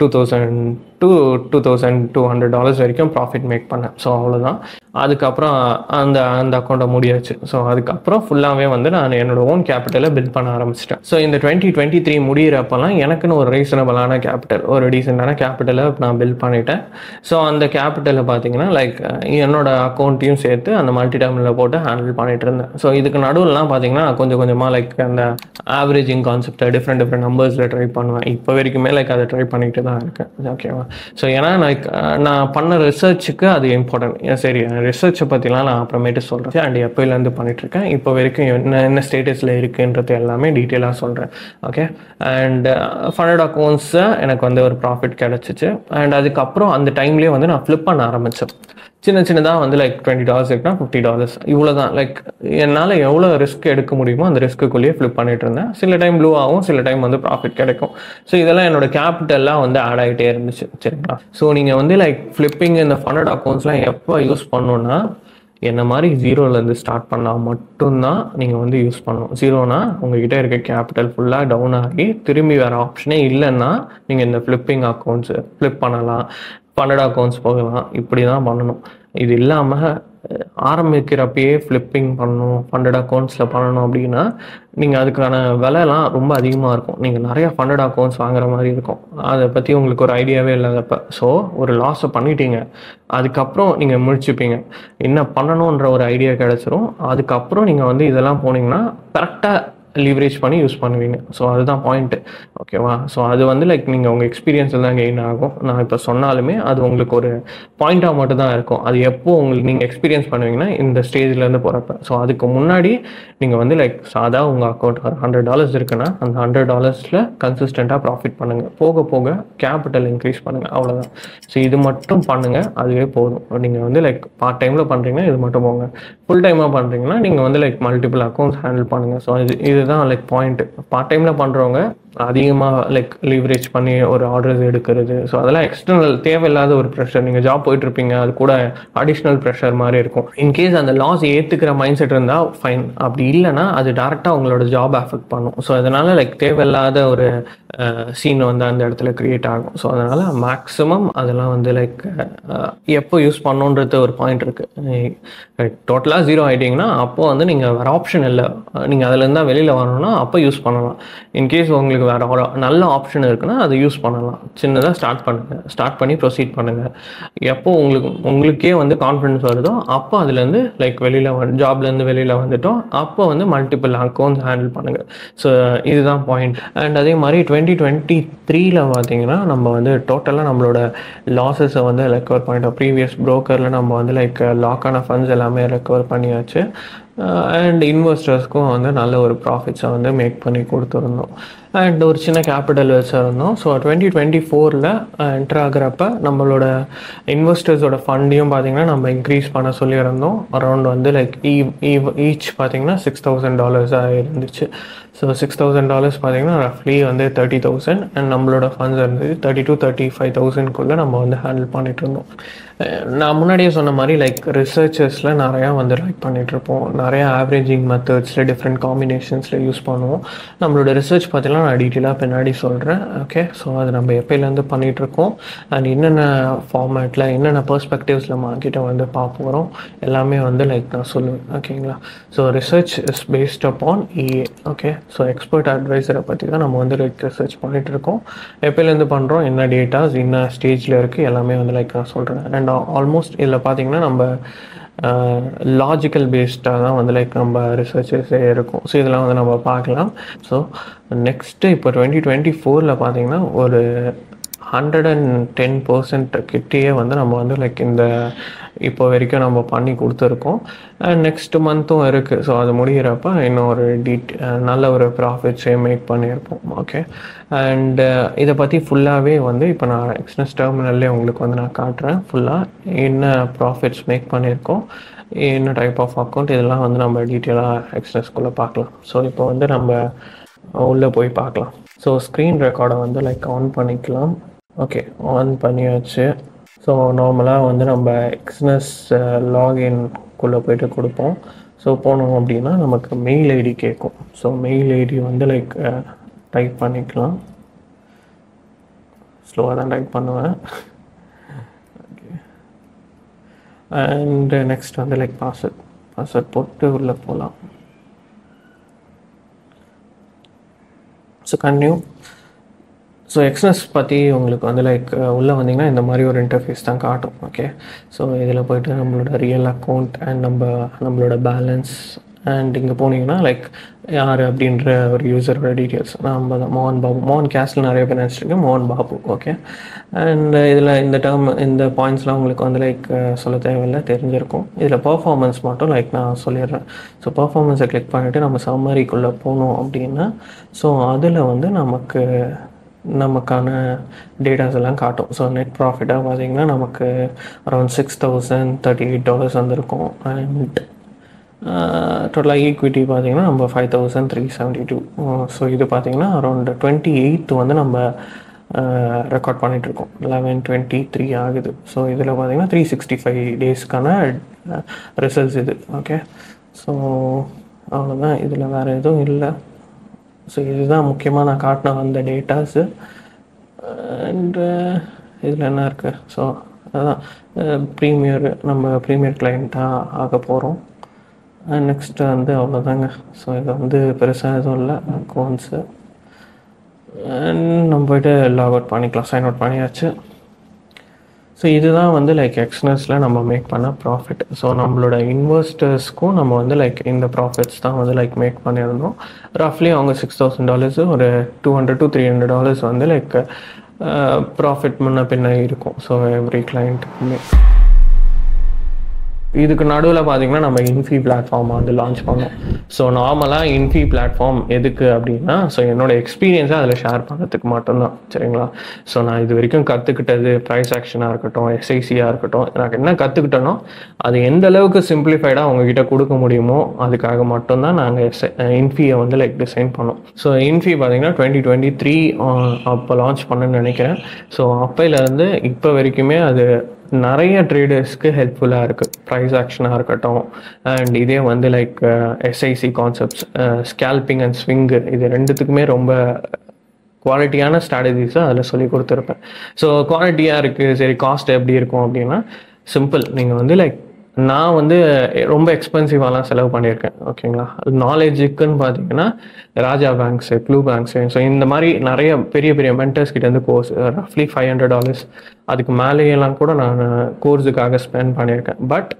$2,000 to $2,200 வரைக்கும் ப்ராஃபிட் மேக் பண்ணேன். ஸோ அவ்வளோதான். அதுக்கப்புறம் அந்த அக்கௌண்ட்டை முடியாச்சு. ஸோ அதுக்கப்புறம் ஃபுல்லாகவே வந்து நான் என்னோட ஓன் கேபிட்டலை பில்ட் பண்ண ஆரம்பிச்சிட்டேன். ஸோ இந்த 2023 முடிகிறப்பெல்லாம் எனக்குன்னு ஒரு ரீசனபிளான கேபிட்டல், ஒரு டீசெண்டான கேபிட்டலை நான் பில்ட் பண்ணிட்டேன். ஸோ அந்த கேபிட்டலை பார்த்தீங்கன்னா லைக் என்னோட அக்கௌண்ட்டையும் சேர்த்து அந்த மல்டி டெர்மினலில் போட்டு ஹேண்டில் பண்ணிட்டு இருந்தேன். ஸோ இதுக்கு நடுவில்லாம் பார்த்தீங்கன்னா கொஞ்சம் கொஞ்சமாக லைக் அந்த ஆவரேஜிங் கான்செப்டை டிஃப்ரெண்ட் நம்பர்ஸில் ட்ரை பண்ணுவேன். இப்போ வரைக்குமே லைக் அதை ட்ரை பண்ணிட்டு தான் இருக்கேன், ஓகேவா? ஸோ ஏன்னா லைக் நான் பண்ண ரிசர்ச்சுக்கு அது இம்பார்ட்டன்ட். சரி, ரிசர்ச்சை பற்றிலாம் நான் அப்புறமேட்டு சொல்கிறேன். அண்ட் எப்போலேருந்து பண்ணிகிட்ருக்கேன், இப்போ வரைக்கும் என்ன ஸ்டேட்டஸில் இருக்குன்றது எல்லாமே டீட்டெயிலாக சொல்கிறேன், ஓகே? அண்ட் ஃபண்டட் அக்கௌண்ட்ஸை எனக்கு வந்து ஒரு ப்ராஃபிட் கிடச்சிச்சு. அண்ட் அதுக்கப்புறம் அந்த டைம்லேயே வந்து நான் ஃப்ளிப் பண்ண ஆரம்பித்தேன். சின்னதாக வந்து லைக் $20 இருக்குன்னா $50 இவ்வளோ தான். லைக் என்னால் எவ்வளோ ரிஸ்க் எடுக்க முடியுமோ அந்த ரிஸ்க்குள்ளேயே ஃப்ளிப் பண்ணிட்டு இருந்தேன். சில டைம் ப்ளூ ஆகும், சில டைம் வந்து ப்ராஃபிட் கிடைக்கும். ஸோ இதெல்லாம் என்னோட கேபிட்டல்லாம் வந்து ஆட் ஆகிட்டே இருந்துச்சு, சரிங்களா? ஸோ நீங்கள் வந்து லைக் ஃப்ளிப்பிங் இந்த ஃபண்டட் அக்கௌண்ட்ஸ்லாம் எப்போ யூஸ் பண்ணணுன்னா, என்ன மாதிரி ஜீரோலேருந்து ஸ்டார்ட் பண்ணால் மட்டும்தான் நீங்கள் வந்து யூஸ் பண்ணணும். ஜீரோனா உங்ககிட்ட இருக்க கேபிட்டல் ஃபுல்லாக டவுன் ஆகி திரும்பி வேறு ஆப்ஷனே இல்லைன்னா நீங்கள் இந்த ஃப்ளிப்பிங் அக்கௌண்ட்ஸு ஃப்ளிப் பண்ணலாம், ஃபண்டட் அக்கௌண்ட்ஸ் போகலாம், இப்படி தான் பண்ணணும். இது இல்லாமல் ஆரம்பிக்கிறப்பயே ஃப்ளிப்பிங் பண்ணணும், ஃபண்டட் அக்கௌண்ட்ஸில் பண்ணணும் அப்படின்னா நீங்கள் அதுக்கான விலைலாம் ரொம்ப அதிகமாக இருக்கும். நீங்கள் நிறையா ஃபண்டட் அக்கௌண்ட்ஸ் வாங்குற மாதிரி இருக்கும். அதை பற்றி உங்களுக்கு ஒரு ஐடியாவே இல்லாதப்ப ஸோ ஒரு லாஸை பண்ணிட்டீங்க. அதுக்கப்புறம் நீங்கள் முடிச்சுப்பீங்க, என்ன பண்ணணுன்ற ஒரு ஐடியா கிடச்சிரும். அதுக்கப்புறம் நீங்கள் வந்து இதெல்லாம் போனீங்கன்னா கரெக்டாக லீவரேஜ் பண்ணி யூஸ் பண்ணுவீங்க. ஸோ அதுதான் பாயிண்ட்டு, ஓகேவா? ஸோ அது வந்து லைக் நீங்கள் உங்கள் எக்ஸ்பீரியன்ஸில் தான் கெயின் ஆகும். நான் இப்போ சொன்னாலுமே அது உங்களுக்கு ஒரு பாயிண்ட்டாக மட்டும் தான் இருக்கும். அது எப்போ உங்களுக்கு நீங்கள் எக்ஸ்பீரியன்ஸ் பண்ணுவீங்கன்னா இந்த ஸ்டேஜ்லேருந்து போகிறப்ப. ஸோ அதுக்கு முன்னாடி நீங்கள் வந்து லைக் சாதா உங்கள் அக்கௌண்ட் ஒரு $100 இருக்குன்னா அந்த $100 கன்சிஸ்டண்ட்டாக ப்ராஃபிட் பண்ணுங்கள். போக போக கேபிட்டல் இன்க்ரீஸ் பண்ணுங்கள், அவ்வளோதான். ஸோ இது மட்டும் பண்ணுங்கள், அதுவே போதும். நீங்கள் வந்து லைக் பார்ட் டைமில் பண்ணுறீங்கன்னா இது மட்டும் போங்க. ஃபுல் டைமாக பண்ணுறீங்கன்னா நீங்கள் வந்து லைக் மல்டிபிள் அக்கௌண்ட்ஸ் ஹேண்டில் பண்ணுங்கள். ஸோ இதுதான் லைக் பாயிண்ட்டு. பார்ட் டைமில் பண்ணுறவங்க அதிகமாக லைக் லீவரேஜ் பண்ணி ஒரு ஆர்டர்ஸ் எடுக்கிறது, ஸோ அதெல்லாம் எக்ஸ்டர்னல் தேவையில்லாத ஒரு ப்ரெஷர். நீங்கள் ஜாப் போயிட்டுருப்பீங்க, அது கூட அடிஷ்னல் ப்ரெஷர் மாதிரி இருக்கும். இன்கேஸ் அந்த லாஸ் ஏற்றுக்கிற மைண்ட் செட் இருந்தால் ஃபைன், அப்படி இல்லைன்னா அது டேரெக்டாக உங்களோட ஜாப் அஃபெக்ட் பண்ணும். ஸோ அதனால் லைக் தேவையில்லாத ஒரு சீன் வந்து அந்த இடத்துல க்ரியேட் ஆகும். ஸோ அதனால் மேக்ஸிமம் அதெல்லாம் வந்து லைக் எப்போ யூஸ் பண்ணணுன்றது ஒரு பாயிண்ட் இருக்குது. டோட்டலாக ஜீரோ ஆகிட்டிங்கன்னா அப்போது வந்து நீங்கள் வேறு ஆப்ஷன் இல்லை, நீங்கள் அதுலேருந்து தான் வெளியில் வரணும்னா அப்போ யூஸ் பண்ணலாம். இன்கேஸ் உங்களுக்கு வேறு ஒரு நல்ல ஆப்ஷன் இருக்குன்னா அதை யூஸ் பண்ணலாம். சின்னதாக ஸ்டார்ட் பண்ணி ப்ரொசீட் பண்ணுங்கள். எப்போ உங்களுக்கே வந்து கான்ஃபிடன்ஸ் வருதோ அப்போ அதுலேருந்து லைக் ஜாப்லேருந்து வெளியில் வந்துட்டோம் அப்போ வந்து மல்டிபிள் அக்கௌண்ட்ஸ் ஹேண்டில் பண்ணுங்கள். ஸோ இதுதான் பாயிண்ட். அண்ட் அதே மாதிரி 2023 பார்த்தீங்கன்னா நம்ம வந்து டோட்டலாக நம்மளோட லாஸஸை வந்து ரெக்கவர் பண்ணிட்டோம். ப்ரீவியஸ் ப்ரோக்கரில் நம்ம வந்து லைக் லாக்கான ஃபண்ட்ஸ் எல்லாமே ரெக்கவர் பண்ணியாச்சு. அண்ட் இன்வெஸ்டர்ஸ்க்கும் வந்து நல்ல ஒரு ப்ராஃபிட்ஸை வந்து மேக் பண்ணி கொடுத்துருந்தோம். அண்ட் ஒரு சின்ன கேபிட்டல் வச்சுருந்தோம். ஸோ 2024 என்டர் ஆகிறப்ப நம்மளோட இன்வெஸ்டர்ஸோட ஃபண்டையும் பார்த்திங்கன்னா நம்ம இன்க்ரீஸ் பண்ண சொல்லியிருந்தோம். அரௌண்ட் வந்து லைக் ஈச் பார்த்திங்கன்னா $6,000 இருந்துச்சு. ஸோ $6,000 பார்த்திங்கன்னா ரஃப்லி வந்து 30,000 அண்ட் நம்மளோட ஃபண்ட்ஸ் இருந்தது 30,000-35,000 நம்ம வந்து ஹேண்டில் பண்ணிகிட்டு இருந்தோம். நான் முன்னாடியே சொன்ன மாதிரி லைக் ரிசர்ச்சஸில் நிறையா வந்து லைக் பண்ணிகிட்ருப்போம். நிறையா ஆவரேஜிங் மெத்தட்ஸில் டிஃப்ரெண்ட் காம்பினேஷன்ஸில் யூஸ் பண்ணுவோம். நம்மளோட ரிசர்ச் பார்த்தீங்கன்னா நான் டீட்டெயிலாக பின்னாடி சொல்கிறேன், ஓகே? ஸோ அது நம்ம எப்போலேருந்து பண்ணிகிட்ருக்கோம் அண்ட் என்னென்ன ஃபார்மேட்டில் என்னென்ன பெர்ஸ்பெக்டிவ்ஸில் மார்க்கெட்டை வந்து பார்க்க போகிறோம் எல்லாமே வந்து லைக் நான் சொல்லுவேன், ஓகேங்களா? So research is based upon EA, okay? So expert அட்வைசரை பற்றி தான் நம்ம வந்து லைக் ரிசர்ச் பண்ணிகிட்ருக்கோம். எப்போலேருந்து பண்ணுறோம், என்ன டேட்டாஸ் என்ன ஸ்டேஜில் இருக்குது எல்லாமே வந்து லைக் நான் சொல்கிறேன். அண்ட் ஆல்மோஸ்ட் இதில் பார்த்திங்கன்னா நம்ம லாஜிக்கல் பேஸ்டாக தான் வந்து லைக் நம்ம ரிசர்ச்சஸே இருக்கும். ஸோ இதெல்லாம் வந்து நம்ம பார்க்கலாம். ஸோ நெக்ஸ்ட்டு இப்போ 2024 பார்த்தீங்கன்னா ஒரு 110% கிட்டேயே வந்து நம்ம வந்து லைக் இந்த இப்போ வரைக்கும் நம்ம பண்ணி கொடுத்துருக்கோம். நெக்ஸ்ட் மந்த்தும் இருக்குது. ஸோ அது முடிகிறப்ப இன்னும் ஒரு நல்ல ஒரு ப்ராஃபிட்ஸே மேக் பண்ணியிருப்போம். ஓகே, அண்டு இதை பற்றி ஃபுல்லாகவே வந்து இப்போ நான் எக்ஸ்னஸ் டெர்மினல்லே உங்களுக்கு வந்து நான் காட்டுறேன். ஃபுல்லாக என்ன ப்ராஃபிட்ஸ் மேக் பண்ணியிருக்கோம், என்ன டைப் ஆஃப் அக்கௌண்ட், இதெல்லாம் வந்து நம்ம டீட்டெயிலாக எக்ஸ்னஸ்குள்ளே பார்க்கலாம். ஸோ இப்போ வந்து நம்ம உள்ளே போய் பார்க்கலாம். ஸோ ஸ்க்ரீன் ரெக்கார்டை வந்து லைக் ஆன் பண்ணிக்கலாம். ஓகே, ஆன் பண்ணியாச்சு. ஸோ நார்மலாக வந்து நம்ம எக்ஸ்னஸ் லாகின்குள்ளே போய்ட்டு கொடுப்போம். ஸோ போனோம் அப்படின்னா நமக்கு மெயில் ஐடி கேட்கும். ஸோ மெயில் ஐடி வந்து லைக் டைப் பண்ணிக்கலாம். ஸ்லோவாக தான் டைப் பண்ணுவேன். ஓகே, அண்டு நெக்ஸ்ட் வந்து லைக் பாஸ்வேர்ட் போட்டு உள்ளே போகலாம். So continue. ஸோ எக்ஸ்னஸ் பற்றி உங்களுக்கு வந்து லைக் உள்ளே வந்தீங்கன்னா இந்த மாதிரி ஒரு இன்டர்ஃபேஸ் தான் காட்டும். ஓகே, ஸோ இதில் போய்ட்டு நம்மளோட ரியல் அக்கௌண்ட் அண்ட் நம்மளோட பேலன்ஸ் அண்ட் இங்கே போனீங்கன்னா லைக் யார் அப்படின்ற ஒரு யூசரோட டீட்டெயில்ஸ். நம்ம தான் மோகன் பாபு, மோகன் கேஸ்டில் நிறைய பேர் நினச்சிருக்கேன், மோகன் பாபு. ஓகே, அண்ட் இதில் இந்த பாயிண்ட்ஸ்லாம் உங்களுக்கு வந்து லைக் சொல்ல தேவையில்லை, தெரிஞ்சிருக்கும். இதில் பர்ஃபார்மன்ஸ் மட்டும் லைக் நான் சொல்லிடுறேன். ஸோ பர்ஃபார்மன்ஸை கிளிக் பண்ணிவிட்டு நம்ம சம்மரிக்குள்ளே போனோம் அப்படின்னா ஸோ அதில் வந்து நமக்கான டேட்டாஸ் எல்லாம் காட்டும். ஸோ நெட் ப்ராஃபிட்டாக பார்த்தீங்கன்னா நமக்கு அரௌண்ட் $6,038 வந்திருக்கும். அண்ட் டோட்டலாக ஈக்விட்டி பார்த்தீங்கன்னா நம்ம 5,372. ஸோ இது பார்த்தீங்கன்னா அரௌண்ட் 28th வந்து நம்ம ரெக்கார்ட் பண்ணிகிட்ருக்கோம். 11/23 ஆகுது. ஸோ இதில் பார்த்தீங்கன்னா 365 டேஸ்க்கான ரிசல்ட்ஸ் இது. ஓகே, ஸோ அவ்வளோதான், இதில் வேறு எதுவும் இல்லை. ஸோ இதுதான் முக்கியமாக நான் காட்டின அந்த டேட்டாஸு. அண்டு இதில் என்ன இருக்குது, ஸோ அதுதான் நம்ம ப்ரீமியர் கிளைண்ட்டாக ஆக போகிறோம். நெக்ஸ்ட்டு வந்து அவ்வளோதாங்க. ஸோ இது வந்து பெருசாக எதுவும் இல்லை அக்கௌண்ட்ஸு. அண்ட் நம்ம போய்ட்டு லாக் அவுட் பண்ணிக்கலாம். சைன் அவுட் பண்ணியாச்சு. ஸோ இதுதான் வந்து லைக் எக்ஸ்னஸில் நம்ம மேக் பண்ண ப்ராஃபிட். ஸோ நம்மளோட இன்வெஸ்டர்ஸ்க்கும் நம்ம வந்து லைக் இந்த ப்ராஃபிட்ஸ் தான் வந்து லைக் மேக் பண்ணியிருந்தோம். ரஃப்லி அவங்க $6,000 ஒரு $200 to $300 வந்து லைக் ப்ராஃபிட் முன்ன பின்ன இருக்கும். ஸோ எவ்ரி கிளைண்ட்டுக்குமே. இதுக்கு நடுவில் பார்த்தீங்கன்னா நம்ம இன்ஃபி பிளாட்ஃபார்ம் வந்து லான்ச் பண்ணோம். ஸோ நார்மலாக இன்ஃபி பிளாட்ஃபார்ம் எதுக்கு அப்படின்னா ஸோ என்னோடய எக்ஸ்பீரியன்ஸை அதில் ஷேர் பண்ணுறதுக்கு மட்டும்தான். சரிங்களா? ஸோ நான் இது வரைக்கும் கற்றுக்கிட்டது ப்ரைஸ் ஆக்ஷனாக இருக்கட்டும், எஸ்ஐசியாக இருக்கட்டும், எனக்கு என்ன கற்றுக்கிட்டனோ அது எந்த அளவுக்கு சிம்பிளிஃபைடாக அவங்ககிட்ட கொடுக்க முடியுமோ அதுக்காக மட்டும்தான் நாங்கள் இன்ஃபியை வந்து லைக் டிசைன் பண்ணோம். ஸோ இன்ஃபி பார்த்தீங்கன்னா 2023 அப்போ லான்ச் பண்ணேன்னு நினைக்கிறேன். ஸோ அப்போலேருந்து இப்போ வரைக்குமே அது நிறைய ட்ரேடர்ஸ்க்கு ஹெல்ப்ஃபுல்லாக இருக்குது. ப்ரைஸ் ஆக்ஷனாக இருக்கட்டும் அண்ட் இதே வந்து like SIC concepts, scalping and swing, இது ரெண்டுத்துக்குமே ரொம்ப குவாலிட்டியான ஸ்ட்ராட்டஜிஸை அதில் சொல்லி கொடுத்துருப்பேன். ஸோ குவாலிட்டியாக இருக்குது. சரி, காஸ்ட் எப்படி இருக்கும் அப்படின்னா சிம்பிள். நீங்கள் வந்து லைக் நான் வந்து ரொம்ப எக்ஸ்பென்சிவாலாம் செலவு பண்ணியிருக்கேன். ஓகேங்களா? நாலேஜுக்குன்னு பார்த்தீங்கன்னா ராஜா பேங்க்ஸு, க்ளூ பேங்க்ஸு, ஸோ இந்த மாதிரி நிறைய பெரிய பெரிய மென்டர்ஸ் கிட்டேருந்து கோர்ஸ் ரஃப்லி $500 அதுக்கு மேலேயெல்லாம் கூட நான் கோர்ஸுக்காக ஸ்பெண்ட் பண்ணியிருக்கேன். பட்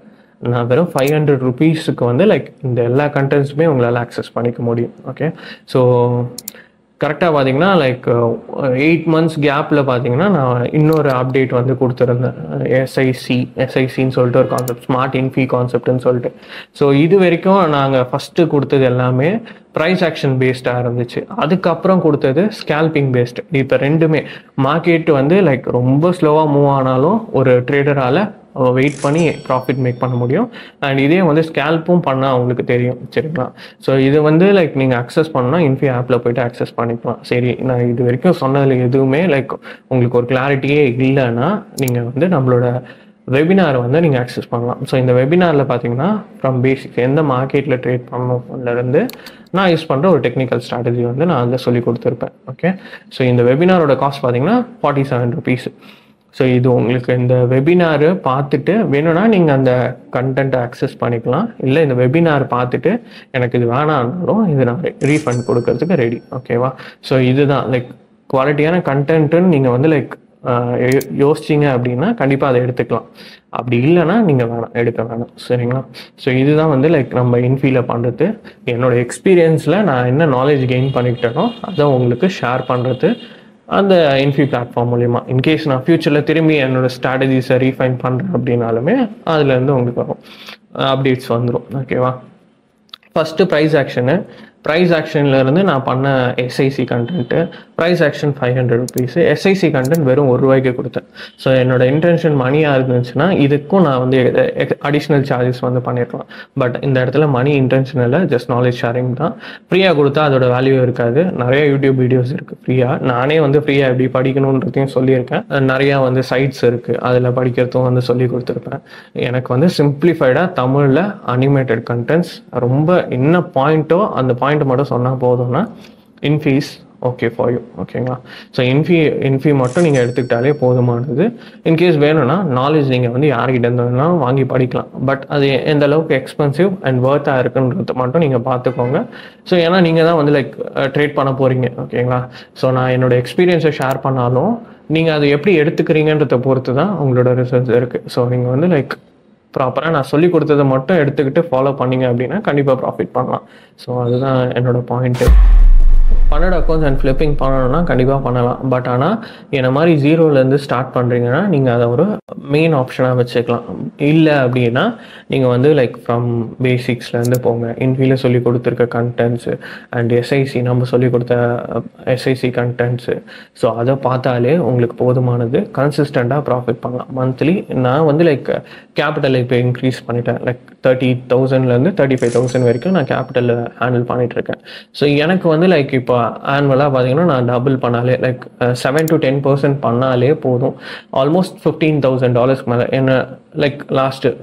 நான் வெறும் $500 வந்து லைக் இந்த எல்லா கண்டென்ட்ஸுமே உங்களால் ஆக்சஸ் பண்ணிக்க முடியும். ஓகே, ஸோ கரெக்டாக பார்த்தீங்கன்னா லைக் 8 months கேப்பில் பார்த்தீங்கன்னா நான் இன்னொரு அப்டேட் வந்து கொடுத்துருந்தேன். எஸ்ஐசின்னு சொல்லிட்டு ஒரு கான்செப்ட், ஸ்மார்ட் இன்ஃபி கான்செப்ட்னு சொல்லிட்டு. ஸோ இது வரைக்கும் நாங்கள் ஃபஸ்ட்டு கொடுத்தது எல்லாமே ப்ரைஸ் ஆக்ஷன் பேஸ்டாக இருந்துச்சு. அதுக்கப்புறம் கொடுத்தது ஸ்கேல்பிங் பேஸ்டு. இப்போ ரெண்டுமே மார்க்கெட் வந்து லைக் ரொம்ப ஸ்லோவாக மூவ் ஆனாலும் ஒரு ட்ரேடரால் வெயிட் பண்ணி ப்ராஃபிட் மேக் பண்ண முடியும். அண்ட் இதே வந்து ஸ்கேல்ப்பும் பண்ணால் அவங்களுக்கு தெரியும். சரிங்களா? ஸோ இது வந்து லைக் நீங்கள் அக்சஸ் பண்ணால் இன்ஃபி ஆப்பில் போய்ட்டு அக்சஸ் பண்ணிக்கலாம். சரி, நான் இது வரைக்கும் சொன்னதில் எதுவுமே லைக் உங்களுக்கு ஒரு கிளாரிட்டியே இல்லைன்னா நீங்கள் வந்து நம்மளோட வெபினார் வந்து நீங்கள் ஆக்சஸ் பண்ணலாம். ஸோ இந்த வெபினாரில் பார்த்தீங்கன்னா ஃப்ரம் பேசிக் எந்த மார்க்கெட்டில் ட்ரேட் பண்ணணும்லேருந்து நான் யூஸ் பண்ணுற ஒரு டெக்னிக்கல் ஸ்ட்ராட்டஜி வந்து நான் அதில் சொல்லி கொடுத்துருப்பேன். ஓகே, ஸோ இந்த வெபினாரோட காஸ்ட் பார்த்தீங்கன்னா $47. ஸோ இது உங்களுக்கு இந்த வெபினாரு பார்த்துட்டு வேணும்னா நீங்கள் அந்த கண்டென்ட்டை அக்சஸ் பண்ணிக்கலாம். இல்லை இந்த வெபினார் பார்த்துட்டு எனக்கு இது வேணான்னாலும் இது நான் ரீஃபண்ட் கொடுக்கறதுக்கு ரெடி. ஓகேவா? ஸோ இதுதான் லைக் குவாலிட்டியான கண்டென்ட்டுன்னு நீங்கள் வந்து லைக் யோசிச்சிங்க அப்படின்னா கண்டிப்பாக அதை எடுத்துக்கலாம். அப்படி இல்லைன்னா நீங்கள் எடுக்க வேணாம். சரிங்களா? ஸோ இதுதான் வந்து லைக் நம்ம இன்ஃபீல் பண்ணுறது. என்னோடய எக்ஸ்பீரியன்ஸில் நான் என்ன நாலேஜ் கெயின் பண்ணிக்கிட்டேனோ அதை உங்களுக்கு ஷேர் பண்ணுறது அந்த இன்ஃபி பிளாட்ஃபார்ம் மூலிமா. இன்கேஸ் நான் ஃப்யூச்சரில் திரும்பி என்னோட ஸ்ட்ராட்டஜிஸை ரீஃபைன் பண்ணுறேன் அப்படின்னாலுமே அதுலேருந்து உங்களுக்கு வரும் அப்டேட்ஸ் வந்துடும். ஓகேவா? ஃபஸ்ட்டு ப்ரைஸ் ஆக்ஷன்லேருந்து நான் பண்ண SIC content. Price action 500 rupees, SIC content வெறும் ₹1 கொடுத்தேன். ஸோ என்னோட இன்டென்ஷன் மணியாக இருந்துச்சுன்னா இதுக்கும் நான் வந்து அடிஷ்னல் சார்ஜஸ் வந்து பண்ணியிருக்கலாம். பட் இந்த இடத்துல மணி இன்டென்ஷன் இல்லை, ஜஸ்ட் நாலேஜ் ஷேரிங் தான். ஃப்ரீயாக கொடுத்தா அதோட வேல்யூ இருக்காது. நிறைய யூடியூப் வீடியோஸ் இருக்குது ஃப்ரீயாக. நானே வந்து ஃப்ரீயாக எப்படி படிக்கணுன்றதையும் சொல்லியிருக்கேன். நிறையா வந்து சைட்ஸ் இருக்குது, அதில் படிக்கிறதும் வந்து சொல்லி கொடுத்துருப்பேன். எனக்கு வந்து சிம்பிளிஃபைடாக தமிழில் அனிமேட்டட் கண்டென்ட்ஸ் ரொம்ப என்ன பாயிண்ட்டோ அந்த பாயிண்ட் மட்டும் சொன்னால் போதும்னா இன்ஃபீஸ் ஓகே ஃபார் யூ. ஓகேங்களா? ஸோ இன்ஃபி மட்டும் நீங்கள் எடுத்துக்கிட்டாலே போதுமானது. இன்கேஸ் வேணும்னா நாலேஜ் நீங்கள் வந்து யார்கிட்ட இருந்தாலும் வாங்கி படிக்கலாம். பட் அது எந்த அளவுக்கு எக்ஸ்பென்சிவ் அண்ட் ஒர்த்தாக இருக்குன்றது மட்டும் நீங்கள் பார்த்துக்கோங்க. ஸோ ஏன்னா நீங்கள் தான் வந்து லைக் ட்ரேட் பண்ண போகிறீங்க. ஓகேங்களா? ஸோ நான் என்னோட எக்ஸ்பீரியன்ஸை ஷேர் பண்ணாலும் நீங்கள் அதை எப்படி எடுத்துக்கிறீங்கன்றதை பொறுத்து தான் உங்களோட ரிசல்ட்ஸ் இருக்குது. ஸோ நீங்கள் வந்து லைக் ப்ராப்பராக நான் சொல்லி கொடுத்ததை மட்டும் எடுத்துக்கிட்டு ஃபாலோ பண்ணிங்க அப்படின்னா கண்டிப்பாக ப்ராஃபிட் பண்ணலாம். ஸோ அதுதான் என்னோட point. Funded accounts and flipping பண்ணணும்னா கண்டிப்பாக பண்ணலாம். பட் ஆனால் என்ன மாதிரி ஜீரோலேருந்து ஸ்டார்ட் பண்ணுறீங்கன்னா நீங்கள் அதை ஒரு மெயின் ஆப்ஷனாக வச்சுக்கலாம். இல்லை அப்படின்னா நீங்கள் வந்து லைக் ஃப்ரம் பேசிக்ஸ்லேருந்து போங்க. இன்ஃபியில் சொல்லி கொடுத்துருக்க கண்டென்ட்ஸு அண்ட் எஸ்ஐசி நம்ம சொல்லி கொடுத்த எஸ்ஐசி கண்டென்ட்ஸு, ஸோ அதை பார்த்தாலே உங்களுக்கு போதுமானது. கன்சிஸ்டண்ட்டாக ப்ராஃபிட் பண்ணலாம். மந்த்லி நான் வந்து லைக் கேபிட்டலை இப்போ இன்க்ரீஸ் பண்ணிட்டேன். லைக் 30,000லேருந்து 35,000 வரைக்கும் நான் கேபிட்டலில் ஹேண்டில் பண்ணிகிட்ருக்கேன். ஸோ எனக்கு வந்து லைக் இப்போ ஆனுவலாக பார்த்தீங்கன்னா நான் டபுள் பண்ணாலே லைக் 7 to 10% பண்ணாலே போதும். ஆல்மோஸ்ட் $15,000 மேலே என்ன லைக் லாஸ்ட்டு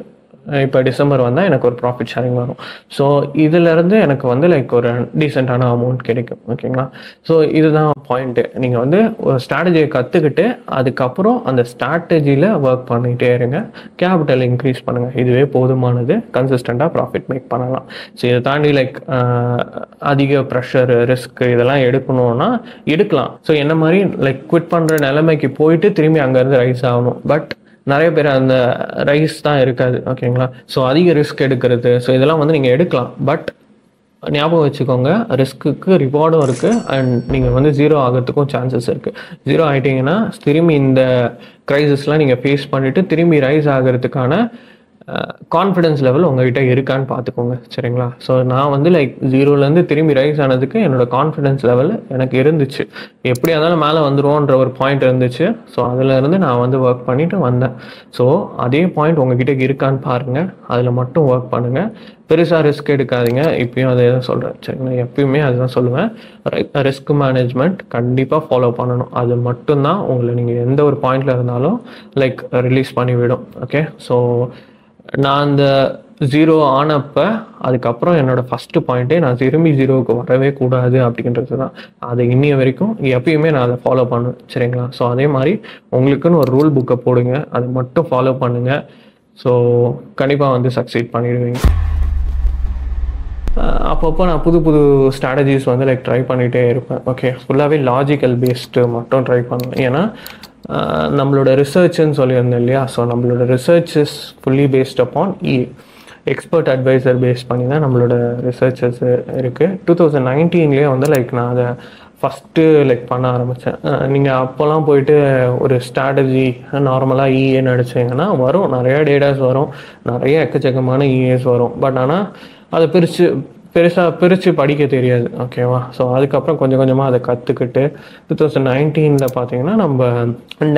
இப்போ டிசம்பர் வந்தால் எனக்கு ஒரு ப்ராஃபிட் ஷேரிங் வரும். ஸோ இதிலேருந்து எனக்கு வந்து லைக் ஒரு டீசெண்டான அமௌண்ட் கிடைக்கும். ஓகேங்களா? ஸோ இதுதான் பாயிண்ட்டு. நீங்கள் வந்து ஒரு ஸ்ட்ராட்டஜியை கற்றுக்கிட்டு அதுக்கப்புறம் அந்த ஸ்ட்ராட்டஜியில் ஒர்க் பண்ணிகிட்டே இருங்க. கேபிட்டல் இன்க்ரீஸ் பண்ணுங்கள். இதுவே போதுமானது. கன்சிஸ்டண்ட்டாக ப்ராஃபிட் மேக் பண்ணலாம். ஸோ இதை தாண்டி லைக் அதிக ப்ரெஷர் ரிஸ்க் இதெல்லாம் எடுக்கணும்னா எடுக்கலாம். ஸோ என்ன மாதிரி லைக் குவிட் பண்ணுற நிலைமைக்கு போயிட்டு திரும்பி அங்கேருந்து ரைஸ் ஆகணும். பட் நிறைய பேர் அந்த ரைஸ் தான் இருக்காது. ஓகேங்களா? ஸோ அதிக ரிஸ்க் எடுக்கிறது, ஸோ இதெல்லாம் வந்து நீங்கள் எடுக்கலாம். பட் ஞாபகம் வச்சுக்கோங்க, ரிஸ்க்குக்கு ரிவார்டும் இருக்குது அண்ட் நீங்கள் வந்து ஜீரோ ஆகிறதுக்கும் சான்சஸ் இருக்குது. ஜீரோ ஆகிட்டிங்கன்னா திரும்பி இந்த க்ரைசிஸ்லாம் நீங்கள் ஃபேஸ் பண்ணிவிட்டு திரும்பி ரைஸ் ஆகிறதுக்கான கான்ஃபிடன்ஸ் லெவல் உங்கள்கிட்ட இருக்கான்னு பார்த்துக்கோங்க. சரிங்களா? ஸோ நான் வந்து லைக் ஜீரோலேருந்து திரும்பி ரைஸ் ஆனதுக்கு என்னோடய கான்ஃபிடன்ஸ் லெவல் எனக்கு இருந்துச்சு. எப்படியா இருந்தாலும் மேலே வந்துடுவோன்ற ஒரு பாயிண்ட் இருந்துச்சு. ஸோ அதிலேருந்து நான் வந்து ஒர்க் பண்ணிவிட்டு வந்தேன். ஸோ அதே பாயிண்ட் உங்ககிட்ட இருக்கான்னு பாருங்கள். அதில் மட்டும் ஒர்க் பண்ணுங்கள். பெருசாக ரிஸ்க் எடுக்காதீங்க. இப்பயும் அதே தான் சொல்கிறேன். சரிங்களா? எப்பயுமே அதுதான் சொல்லுவேன். ரிஸ்க் மேனேஜ்மெண்ட் கண்டிப்பாக ஃபாலோ பண்ணணும். அது மட்டும்தான் உங்களை நீங்கள் எந்த ஒரு பாயிண்டில் இருந்தாலும் லைக் ரிலீஸ் பண்ணிவிடும். ஓகே? ஸோ நான் அந்த ஜீரோ ஆனப்போ அதுக்கப்புறம் என்னோடய ஃபஸ்ட்டு பாயிண்ட்டே நான் திரும்பி ஜீரோவுக்கு வரவே கூடாது அப்படின்றது தான். அது இன்னிய வரைக்கும் எப்பயுமே நான் அதை ஃபாலோ பண்ணுவேன். சரிங்களா? ஸோ அதே மாதிரி உங்களுக்குன்னு ஒரு ரூல் புக்கை போடுங்க. அதை மட்டும் ஃபாலோ பண்ணுங்கள். ஸோ கண்டிப்பாக வந்து சக்சீட் பண்ணிடுவீங்க. அப்பப்போ நான் புது புது ஸ்ட்ராட்டஜிஸ் வந்து லைக் ட்ரை பண்ணிகிட்டே இருப்பேன். ஓகே? ஃபுல்லாகவே லாஜிக்கல் பேஸ்டு மட்டும் ட்ரை பண்ணுவேன். ஏன்னா நம்மளோட ரிசர்ச்ன்னு சொல்லியிருந்தேன் இல்லையா? ஸோ நம்மளோட research is fully based upon expert advisor base பண்ணி தான் நம்மளோட ரிசர்ச்சஸ் இருக்குது. 2019 வந்து லைக் நான் அதை ஃபஸ்ட்டு லைக் பண்ண ஆரம்பித்தேன். நீங்கள் அப்போல்லாம் போயிட்டு ஒரு ஸ்ட்ராட்டஜி நார்மலாக இஏன்னு அடிச்சிங்கன்னா வரும், நிறையா டேட்டாஸ் வரும், நிறைய எக்கச்சக்கமான இஏஸ் வரும். பட் ஆனால் அதை பிரித்து படிக்க தெரியாது. ஓகேவா? ஸோ அதுக்கப்புறம் கொஞ்சம் கொஞ்சமாக அதை கற்றுக்கிட்டு 2019 பார்த்தீங்கன்னா நம்ம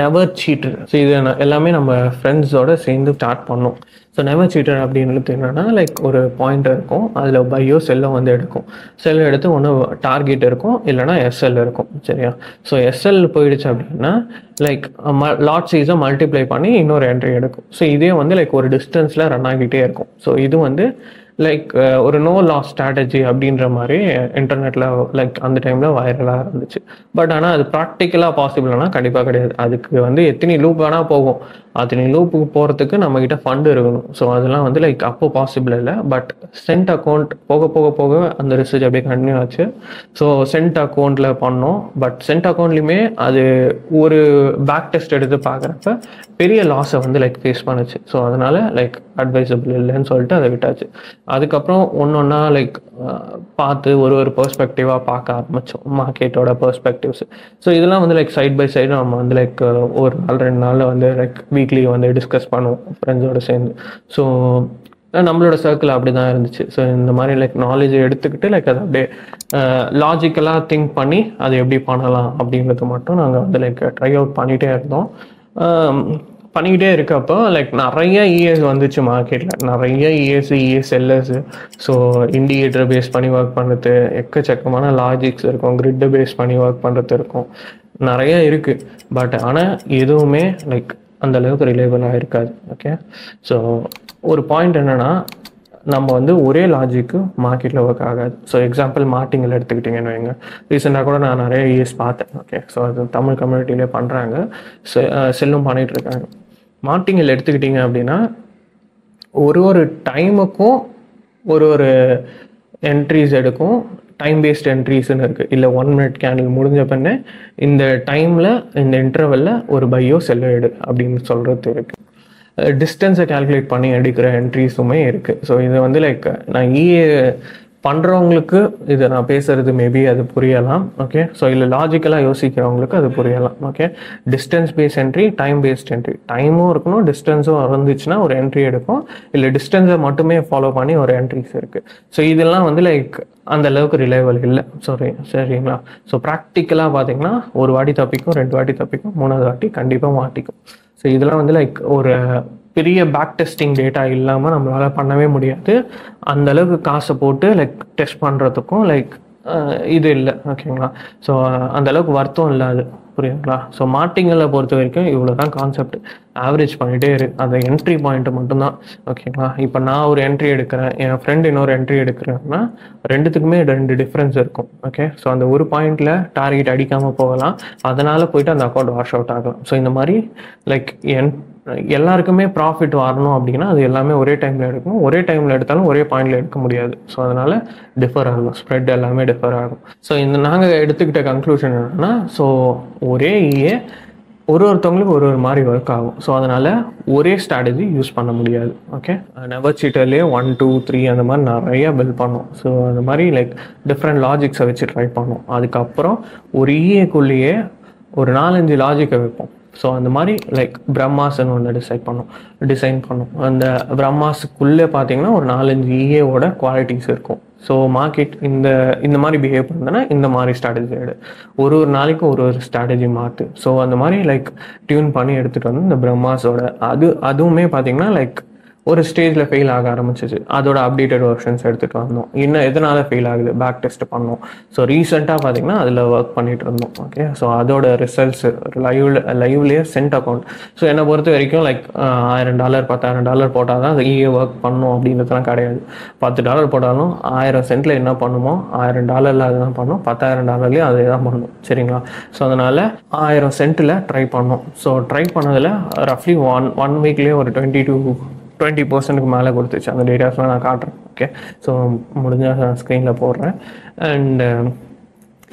நெவர் சீட்டர், ஸோ இது எல்லாமே நம்ம ஃப்ரெண்ட்ஸோடு சேர்ந்து ஸ்டார்ட் பண்ணோம். ஸோ நெவர் சீட்டர் அப்படின்றது என்னென்னா லைக் ஒரு பாயிண்டர் இருக்கும், அதில் பையோ செல்லை வந்து எடுக்கும். செல் எடுத்து ஒன்று டார்கெட் இருக்கும், இல்லைனா எஸ்எல் இருக்கும். சரியா? ஸோ எஸ்எல் போயிடுச்சு அப்படின்னா லைக் லாட் சைஸை மல்டிப்ளை பண்ணி இன்னொரு என்ட்ரி எடுக்கும். ஸோ இதே வந்து லைக் ஒரு டிஸ்டன்ஸில் ரன் ஆகிட்டே இருக்கும். ஸோ இது வந்து லைக் ஒரு நோ லாஸ் ஸ்ட்ராட்டஜி அப்படின்ற மாதிரி இன்டர்நெட்டில் லைக் அந்த டைமில் வைரலாக இருந்துச்சு. பட் ஆனால் அது ப்ராக்டிக்கலாக பாசிபிள்னா கண்டிப்பாக கிடையாது. அதுக்கு வந்து எத்தனை லூப் வேணால் போகும். அத்தனை லூப்புக்கு போகிறதுக்கு நம்மக்கிட்ட ஃபண்டு இருக்கணும். ஸோ அதெல்லாம் வந்து லைக் அப்போ பாசிபிள் இல்லை. பட் சென்ட் அக்கௌண்ட் போக போக போக அந்த ரிசர்ச் அப்படியே கண்டினியூ ஆச்சு. ஸோ சென்ட் அக்கௌண்ட்டில் பண்ணோம். பட் சென்ட் அக்கௌண்ட்லேயுமே அது ஒரு பேக் டெஸ்ட் எடுத்து பார்க்குறப்ப பெரிய லாஸை வந்து லைக் ஃபேஸ் பண்ணுச்சு. ஸோ அதனால் லைக் அட்வைசபிள் இல்லைன்னு சொல்லிட்டு அதை விட்டாச்சு. அதுக்கப்புறம் ஒன்றா லைக் பார்த்து ஒரு பெர்ஸ்பெக்டிவாக பார்க்க ஆரம்பித்தோம், மார்க்கெட்டோட பெர்ஸ்பெக்டிவ்ஸ். ஸோ இதெல்லாம் வந்து லைக் சைட் பை சைடு நம்ம வந்து லைக் ஒரு நாள் 2 நாளில் வந்து லைக் வீக்லி வந்து டிஸ்கஸ் பண்ணுவோம் ஃப்ரெண்ட்ஸோடு சேர்ந்து. ஸோ நம்மளோட சர்க்கிள் அப்படி தான் இருந்துச்சு. ஸோ இந்த மாதிரி லைக் நாலேஜை எடுத்துக்கிட்டு லைக் அதை அப்படியே லாஜிக்கலாக திங்க் பண்ணி அதை எப்படி பண்ணலாம் அப்படிங்கிறது மட்டும் நாங்கள் வந்து லைக் ட்ரை அவுட் பண்ணிகிட்டே இருந்தோம். பண்ணிக்கிட்டே இருக்கப்போ லைக் நிறைய இஎஸ் வந்துச்சு மார்க்கெட்டில், நிறைய ES sellers. So indicator base பண்ணி ஒர்க் பண்ணுறது, எக்கச்சக்கமான லாஜிக்ஸ் இருக்கும், கிரிட்டை பேஸ் பண்ணி ஒர்க் பண்ணுறது இருக்கும், நிறைய இருக்குது. பட் ஆனால் எதுவுமே லைக் அந்தளவுக்கு ரிலேபிளாக இருக்காது. ஓகே, ஸோ ஒரு பாயிண்ட் என்னென்னா நம்ம வந்து ஒரே லாஜிக்கு மார்க்கெட்டில் ஒர்க் ஆகாது. ஸோ எக்ஸாம்பிள் மார்ட்டிங்கில் எடுத்துக்கிட்டிங்கன்னு வைங்க. ரீசெண்டாக கூட நான் நிறைய இஎஸ் பார்த்தேன். ஓகே, ஸோ அது தமிழ் கம்யூனிட்டிலே பண்ணுறாங்க, செல்லும் பண்ணிகிட்ருக்காங்க. மார்ட்டிங்கில் எடுத்துக்கிட்டிங்க அப்படின்னா ஒரு டைமுக்கும் ஒரு என்ட்ரிஸ் எடுக்கும். டைம் பேஸ்ட் என்ட்ரிஸ்ன்னு இருக்குது. இல்லை 1 minute கேண்டில் முடிஞ்ச பின்னே இந்த டைமில் இந்த இன்டர்வலில் ஒரு பையோ செல்லோ எடு அப்படின்னு சொல்கிறது இருக்குது. டிஸ்டன்ஸை கால்குலேட் பண்ணி எடுக்கிற என்ட்ரிஸுமே இருக்குது. ஸோ இது வந்து லைக் நான் இஏ பண்ணுறவங்களுக்கு இதை நான் பேசுகிறது மேபி அது புரியலாம். ஓகே, ஸோ இல்லை லாஜிக்கலாக யோசிக்கிறவங்களுக்கு அது புரியலாம். Okay, distance based entry, time based entry, டைமும் இருக்கணும் டிஸ்டன்ஸும் இருந்துச்சுன்னா ஒரு என்ட்ரி எடுக்கும். இல்லை டிஸ்டன்ஸை மட்டுமே ஃபாலோ பண்ணி ஒரு என்ட்ரிஸ் இருக்குது. ஸோ இதெல்லாம் வந்து லைக் அந்த அளவுக்கு ரிலையபிள் இல்லை. சரிங்களா? ஸோ ப்ராக்டிக்கலாக பார்த்தீங்கன்னா ஒரு வாட்டி தப்பிக்கும், 2 வாட்டி தப்பிக்கும், 3வது வாட்டி கண்டிப்பாக மாட்டிக்கும். ஸோ இதெல்லாம் வந்து லைக் ஒரு பெரிய பேக் டெஸ்டிங் டேட்டா இல்லாமல் நம்மளால் பண்ணவே முடியாது. அந்தளவுக்கு காசை போட்டு லைக் டெஸ்ட் பண்ணுறதுக்கும் லைக் இது இல்லை. ஓகேங்களா? ஸோ அந்தளவுக்கு வருத்தம் இல்லை அது, புரியுதுங்களா? ஸோ மார்ட்டிங்களை பொறுத்த வரைக்கும் இவ்வளோ தான் கான்செப்ட். ஆவரேஜ் பண்ணிகிட்டே இருக்கு, அந்த என்ட்ரி பாயிண்ட்டு மட்டும்தான். ஓகேங்களா? இப்போ நான் ஒரு என்ட்ரி எடுக்கிறேன், என் ஃப்ரெண்டு இன்னொரு என்ட்ரி எடுக்கிறேன்னா ரெண்டுத்துக்குமே 2 டிஃப்ரென்ஸ் இருக்கும். ஓகே, ஸோ அந்த ஒரு பாயிண்டில் டார்கெட் அடிக்காமல் போகலாம், அதனால் போயிட்டு அந்த அக்கௌண்ட் வாஷ் அவுட் ஆகலாம். ஸோ இந்த மாதிரி லைக் எல்லாருக்குமே ப்ராஃபிட் வரணும் அப்படின்னா அது எல்லாமே ஒரே டைமில் எடுக்கணும். ஒரே டைமில் எடுத்தாலும் ஒரே பாயிண்டில் எடுக்க முடியாது. ஸோ அதனால் டிஃபர் ஆகும், ஸ்ப்ரெட் எல்லாமே டிஃபர் ஆகும். ஸோ இந்த நாங்கள் எடுத்துக்கிட்ட கன்க்ளூஷன் என்னென்னா, ஸோ ஒரே இஏ ஒருத்தவங்களுக்கு ஒரு மாதிரி ஒர்க் ஆகும். ஸோ அதனால் ஒரே ஸ்ட்ராட்டஜி யூஸ் பண்ண முடியாது. ஓகே, நெவர் சீட்டர்லேயே 1, 2, 3 அந்த மாதிரி நிறையா பில்ட் பண்ணோம். ஸோ அந்த மாதிரி லைக் டிஃப்ரெண்ட் லாஜிக்ஸை வச்சு ட்ரை பண்ணோம். அதுக்கப்புறம் ஒரு இஏக்குள்ளேயே ஒரு 4-5 லாஜிக்கை வைப்போம். ஸோ அந்த மாதிரி லைக் பிரம்மாஸ்ன்னு ஒன்று டிசைன் பண்ணோம். அந்த பிரம்மாஸுக்குள்ளே பார்த்தீங்கன்னா ஒரு 4-5 இஏவோட குவாலிட்டிஸ் இருக்கும். ஸோ மார்க்கெட் இந்த மாதிரி பிஹேவ் பண்ணுதுன்னா இந்த மாதிரி ஸ்ட்ராட்டஜி எடு, ஒரு நாளைக்கு ஒரு ஸ்ட்ராட்டஜி மாற்று. ஸோ அந்த மாதிரி லைக் டியூன் பண்ணி எடுத்துகிட்டு வந்து இந்த பிரம்மாஸோட அதுவுமே பார்த்தீங்கன்னா லைக் ஒரு ஸ்டேஜில் ஃபெயில் ஆக ஆரம்பிச்சிச்சு. அதோட அப்டேட்டட் வெர்ஷன்ஸ் எடுத்துகிட்டு வந்தோம். இன்னும் எதனால் ஃபெயில் ஆகுது பேக் டெஸ்ட் பண்ணோம். ஸோ ரீசெண்டாக பார்த்தீங்கன்னா அதில் ஒர்க் பண்ணிகிட்டு இருந்தோம். ஓகே, ஸோ அதோட ரிசல்ட்ஸ் லைவ்லேயே சென்ட் அக்கௌண்ட். ஸோ என்னை பொறுத்த வரைக்கும் லைக் $1000 $10,000 போட்டால் தான் அது இஏ ஒர்க் பண்ணும் அப்படின்றதுலாம் கிடையாது. $10 போட்டாலும் 1000 சென்ட்டில் என்ன பண்ணுமோ $1000 அதுதான் பண்ணும், $10,000 அதே தான் பண்ணும். சரிங்களா? ஸோ அதனால் 1000 சென்ட்டில் ட்ரை பண்ணோம். ஸோ ட்ரை பண்ணதில் ரஃப்லி ஒன் வீக்லேயே ஒரு 20% மேலே கொடுத்துச்சு. அந்த டேட்டாஸ்லாம் நான் காட்டுறேன். ஓகே, ஸோ முடிஞ்சால் நான் ஸ்க்ரீனில் போடுறேன். அண்ட்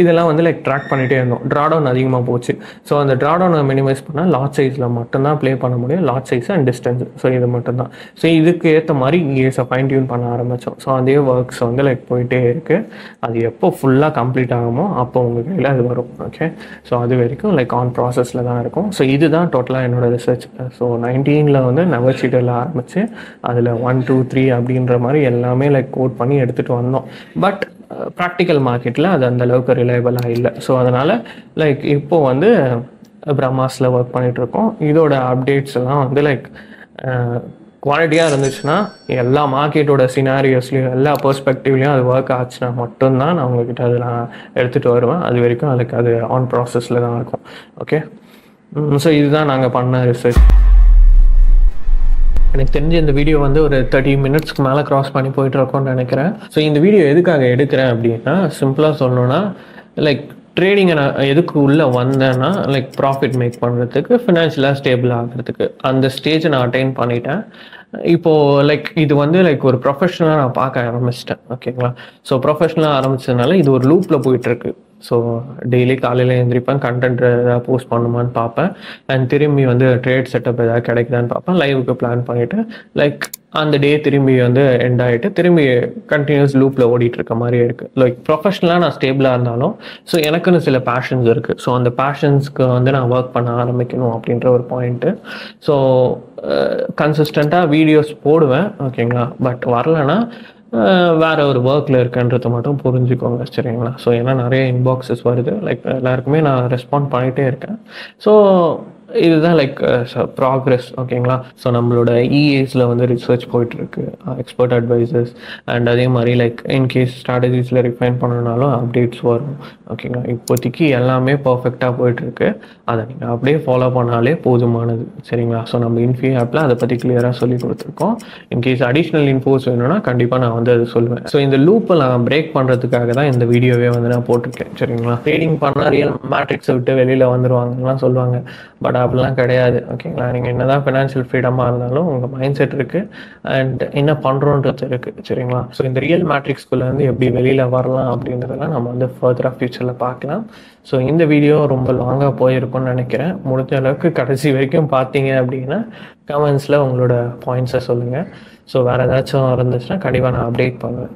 இதெல்லாம் வந்து லைக் ட்ராக் பண்ணிகிட்டே இருந்தோம். ட்ராடவுன் அதிகமாக போச்சு. ஸோ அந்த ட்ராடவுனை மினிமைஸ் பண்ணால் லாட் சைஸில் மட்டும்தான் ப்ளே பண்ண முடியும், lot size and distance. So இது மட்டும்தான். ஸோ இதுக்கு ஏற்ற மாதிரி இஎஸை ஃபைன் டியூன் பண்ண ஆரம்பித்தோம். ஸோ அதே ஒர்க்ஸ் வந்து லைக் போயிட்டே இருக்குது. அது எப்போ ஃபுல்லாக கம்ப்ளீட் ஆகுமோ அப்போ உங்கள் கையில் அது வரும். ஓகே, ஸோ அது வரைக்கும் லைக் ஆன் ப்ராசஸில் தான் இருக்கும். ஸோ இதுதான் டோட்டலாக என்னோடய ரிசர்ச். ஸோ 19 வந்து நெவர் சீட்டரில் ஆரம்பித்து அதில் 1, 2, 3 அப்படின்ற மாதிரி எல்லாமே லைக் கோட் பண்ணி எடுத்துகிட்டு வந்தோம். பட் ப்ராக்டிக்கல் மார்க்கெட்டில் அது அந்த அளவுக்கு ரிலையபிளாக இல்லை. ஸோ அதனால் லைக் இப்போது வந்து பிரம்மாஸில் ஒர்க் பண்ணிகிட்ருக்கோம். இதோட அப்டேட்ஸ் எல்லாம் வந்து லைக் குவாலிட்டியாக இருந்துச்சுன்னா எல்லா மார்க்கெட்டோட சினாரியோஸ்லையும் எல்லா பெர்ஸ்பெக்டிவ்லையும் அது ஒர்க் ஆச்சுன்னா மட்டும்தான் நான் உங்ககிட்ட அதை நான் எடுத்துகிட்டு வருவேன். அது வரைக்கும் அதுக்கு அது ஆன் ப்ராசஸில் தான் இருக்கும். ஓகே, ஸோ இதுதான் நாங்கள் பண்ண ரிசர்ச். எனக்கு தெரிஞ்ச இந்த வீடியோ வந்து ஒரு 30 மினிட்ஸ்க்கு மேலே க்ராஸ் பண்ணி போயிட்டுருக்கோன்னு நினைக்கிறேன். ஸோ இந்த வீடியோ எதுக்காக எடுக்கிறேன் அப்படின்னா, சிம்பிளாக சொல்லணுன்னா லைக் ட்ரேடிங்கை நான் எதுக்கு உள்ளே வந்தேன்னா லைக் ப்ராஃபிட் மேக் பண்ணுறதுக்கு, ஃபினான்ஷியலாக ஸ்டேபிள் ஆகிறதுக்கு. அந்த ஸ்டேஜை நான் அட்டைன் பண்ணிட்டேன். இப்போது லைக் இது வந்து லைக் ஒரு ப்ரொஃபஷனலாக நான் பார்க்க ஆரம்பிச்சிட்டேன். ஓகேங்களா? ஸோ ப்ரொஃபஷனலாக ஆரம்பிச்சதுனால இது ஒரு லூப்பில் போயிட்டுருக்கு. ஸோ டெய்லி காலையில் எழுந்திரிப்பேன், கண்டென்ட் ஏதாவது போஸ்ட் பண்ணுமான்னு பார்ப்பேன், அண்ட் திரும்பி வந்து ட்ரேட் செட்டப் ஏதாவது கிடைக்குதான்னு பார்ப்பேன், லைவுக்கு பிளான் பண்ணிவிட்டு லைக் அந்த டே திரும்பி வந்து எண்ட் ஆகிட்டு திரும்பி கண்டினியூஸ் லூப்பில் ஓடிட்டு இருக்க மாதிரியே இருக்குது. லைக் ப்ரொஃபஷ்னலாக நான் ஸ்டேபிளாக இருந்தாலும் ஸோ எனக்குன்னு சில பேஷன்ஸ் இருக்குது. ஸோ அந்த பேஷன்ஸ்க்கு வந்து நான் ஒர்க் பண்ண ஆரம்பிக்கணும் அப்படின்ற ஒரு பாயிண்ட்டு. ஸோ கன்சிஸ்டண்ட்டாக வீடியோஸ் போடுவேன். ஓகேங்களா? பட் வரலைன்னா வேறு ஒரு ஒர்க்கில் இருக்கன்றதை மட்டும் புரிஞ்சுக்கோங்க. சரிங்களா? ஸோ ஏன்னா நிறைய இன்பாக்ஸஸ் வருது, லைக் எல்லாருக்குமே நான் ரெஸ்பாண்ட் பண்ணிகிட்டே இருக்கேன். ஸோ இதுதான் லைக் ப்ராக்ரெஸ். ஓகேங்களா? ஸோ நம்மளோட இஏஸில் வந்து ரிசர்ச் போயிட்டுருக்கு, எக்ஸ்பர்ட் அட்வைசர்ஸ், அண்ட் அதே மாதிரி லைக் இன்கேஸ் ஸ்ட்ராட்டஜிஸில் ரிஃபைன் பண்ணனாலும் அப்டேட்ஸ் வரும். ஓகேங்களா? இப்போதைக்கு எல்லாமே பர்ஃபெக்டாக போயிட்டுருக்கு. அதை நீங்கள் அப்படியே ஃபாலோ பண்ணாலே போதுமானது. சரிங்களா? ஸோ நம்ம இன்ஃபி ஆப்பில் அதை பற்றி கிளியராக சொல்லி கொடுத்துருக்கோம். இன்கேஸ் அடிஷ்னல் இன்ஃபோஸ் வேணும்னா கண்டிப்பாக நான் வந்து அதை சொல்லுவேன். ஸோ இந்த லூப்பை நான் பிரேக் பண்ணுறதுக்காக தான் இந்த வீடியோவே வந்து நான் போட்டிருக்கேன். சரிங்களா? ட்ரேடிங் பண்ணால் ரியல் மேட்ரிக்ஸை விட்டு வெளியில் வந்துருவாங்கலாம் சொல்லுவாங்க. பட் அப்படிலாம் கிடையாது. ஓகேங்களா? நீங்கள் என்ன தான் ஃபினான்ஷியல் ஃப்ரீடமாக இருந்தாலும் உங்கள் மைண்ட் செட் இருக்குது அண்ட் என்ன பண்ணுறோன்றது இருக்குது. சரிங்களா? ஸோ இந்த ரியல் மேட்ரிக்ஸ்குள்ளே வந்து எப்படி வெளியில் வரலாம் அப்படின்றதெல்லாம் நம்ம வந்து ஃபர்தராக ஃபியூச்சரில் பார்க்கலாம். ஸோ இந்த வீடியோ ரொம்ப லாங்காக போயிருக்கும்னு நினைக்கிறேன். முடிஞ்ச அளவுக்கு கடைசி வரைக்கும் பார்த்தீங்க அப்படின்னா கமெண்ட்ஸில் உங்களோட பாயிண்ட்ஸை சொல்லுங்கள். ஸோ வேறு ஏதாச்சும் இருந்துச்சுன்னா கண்டிப்பாக நான் அப்டேட் பண்ணுவேன்.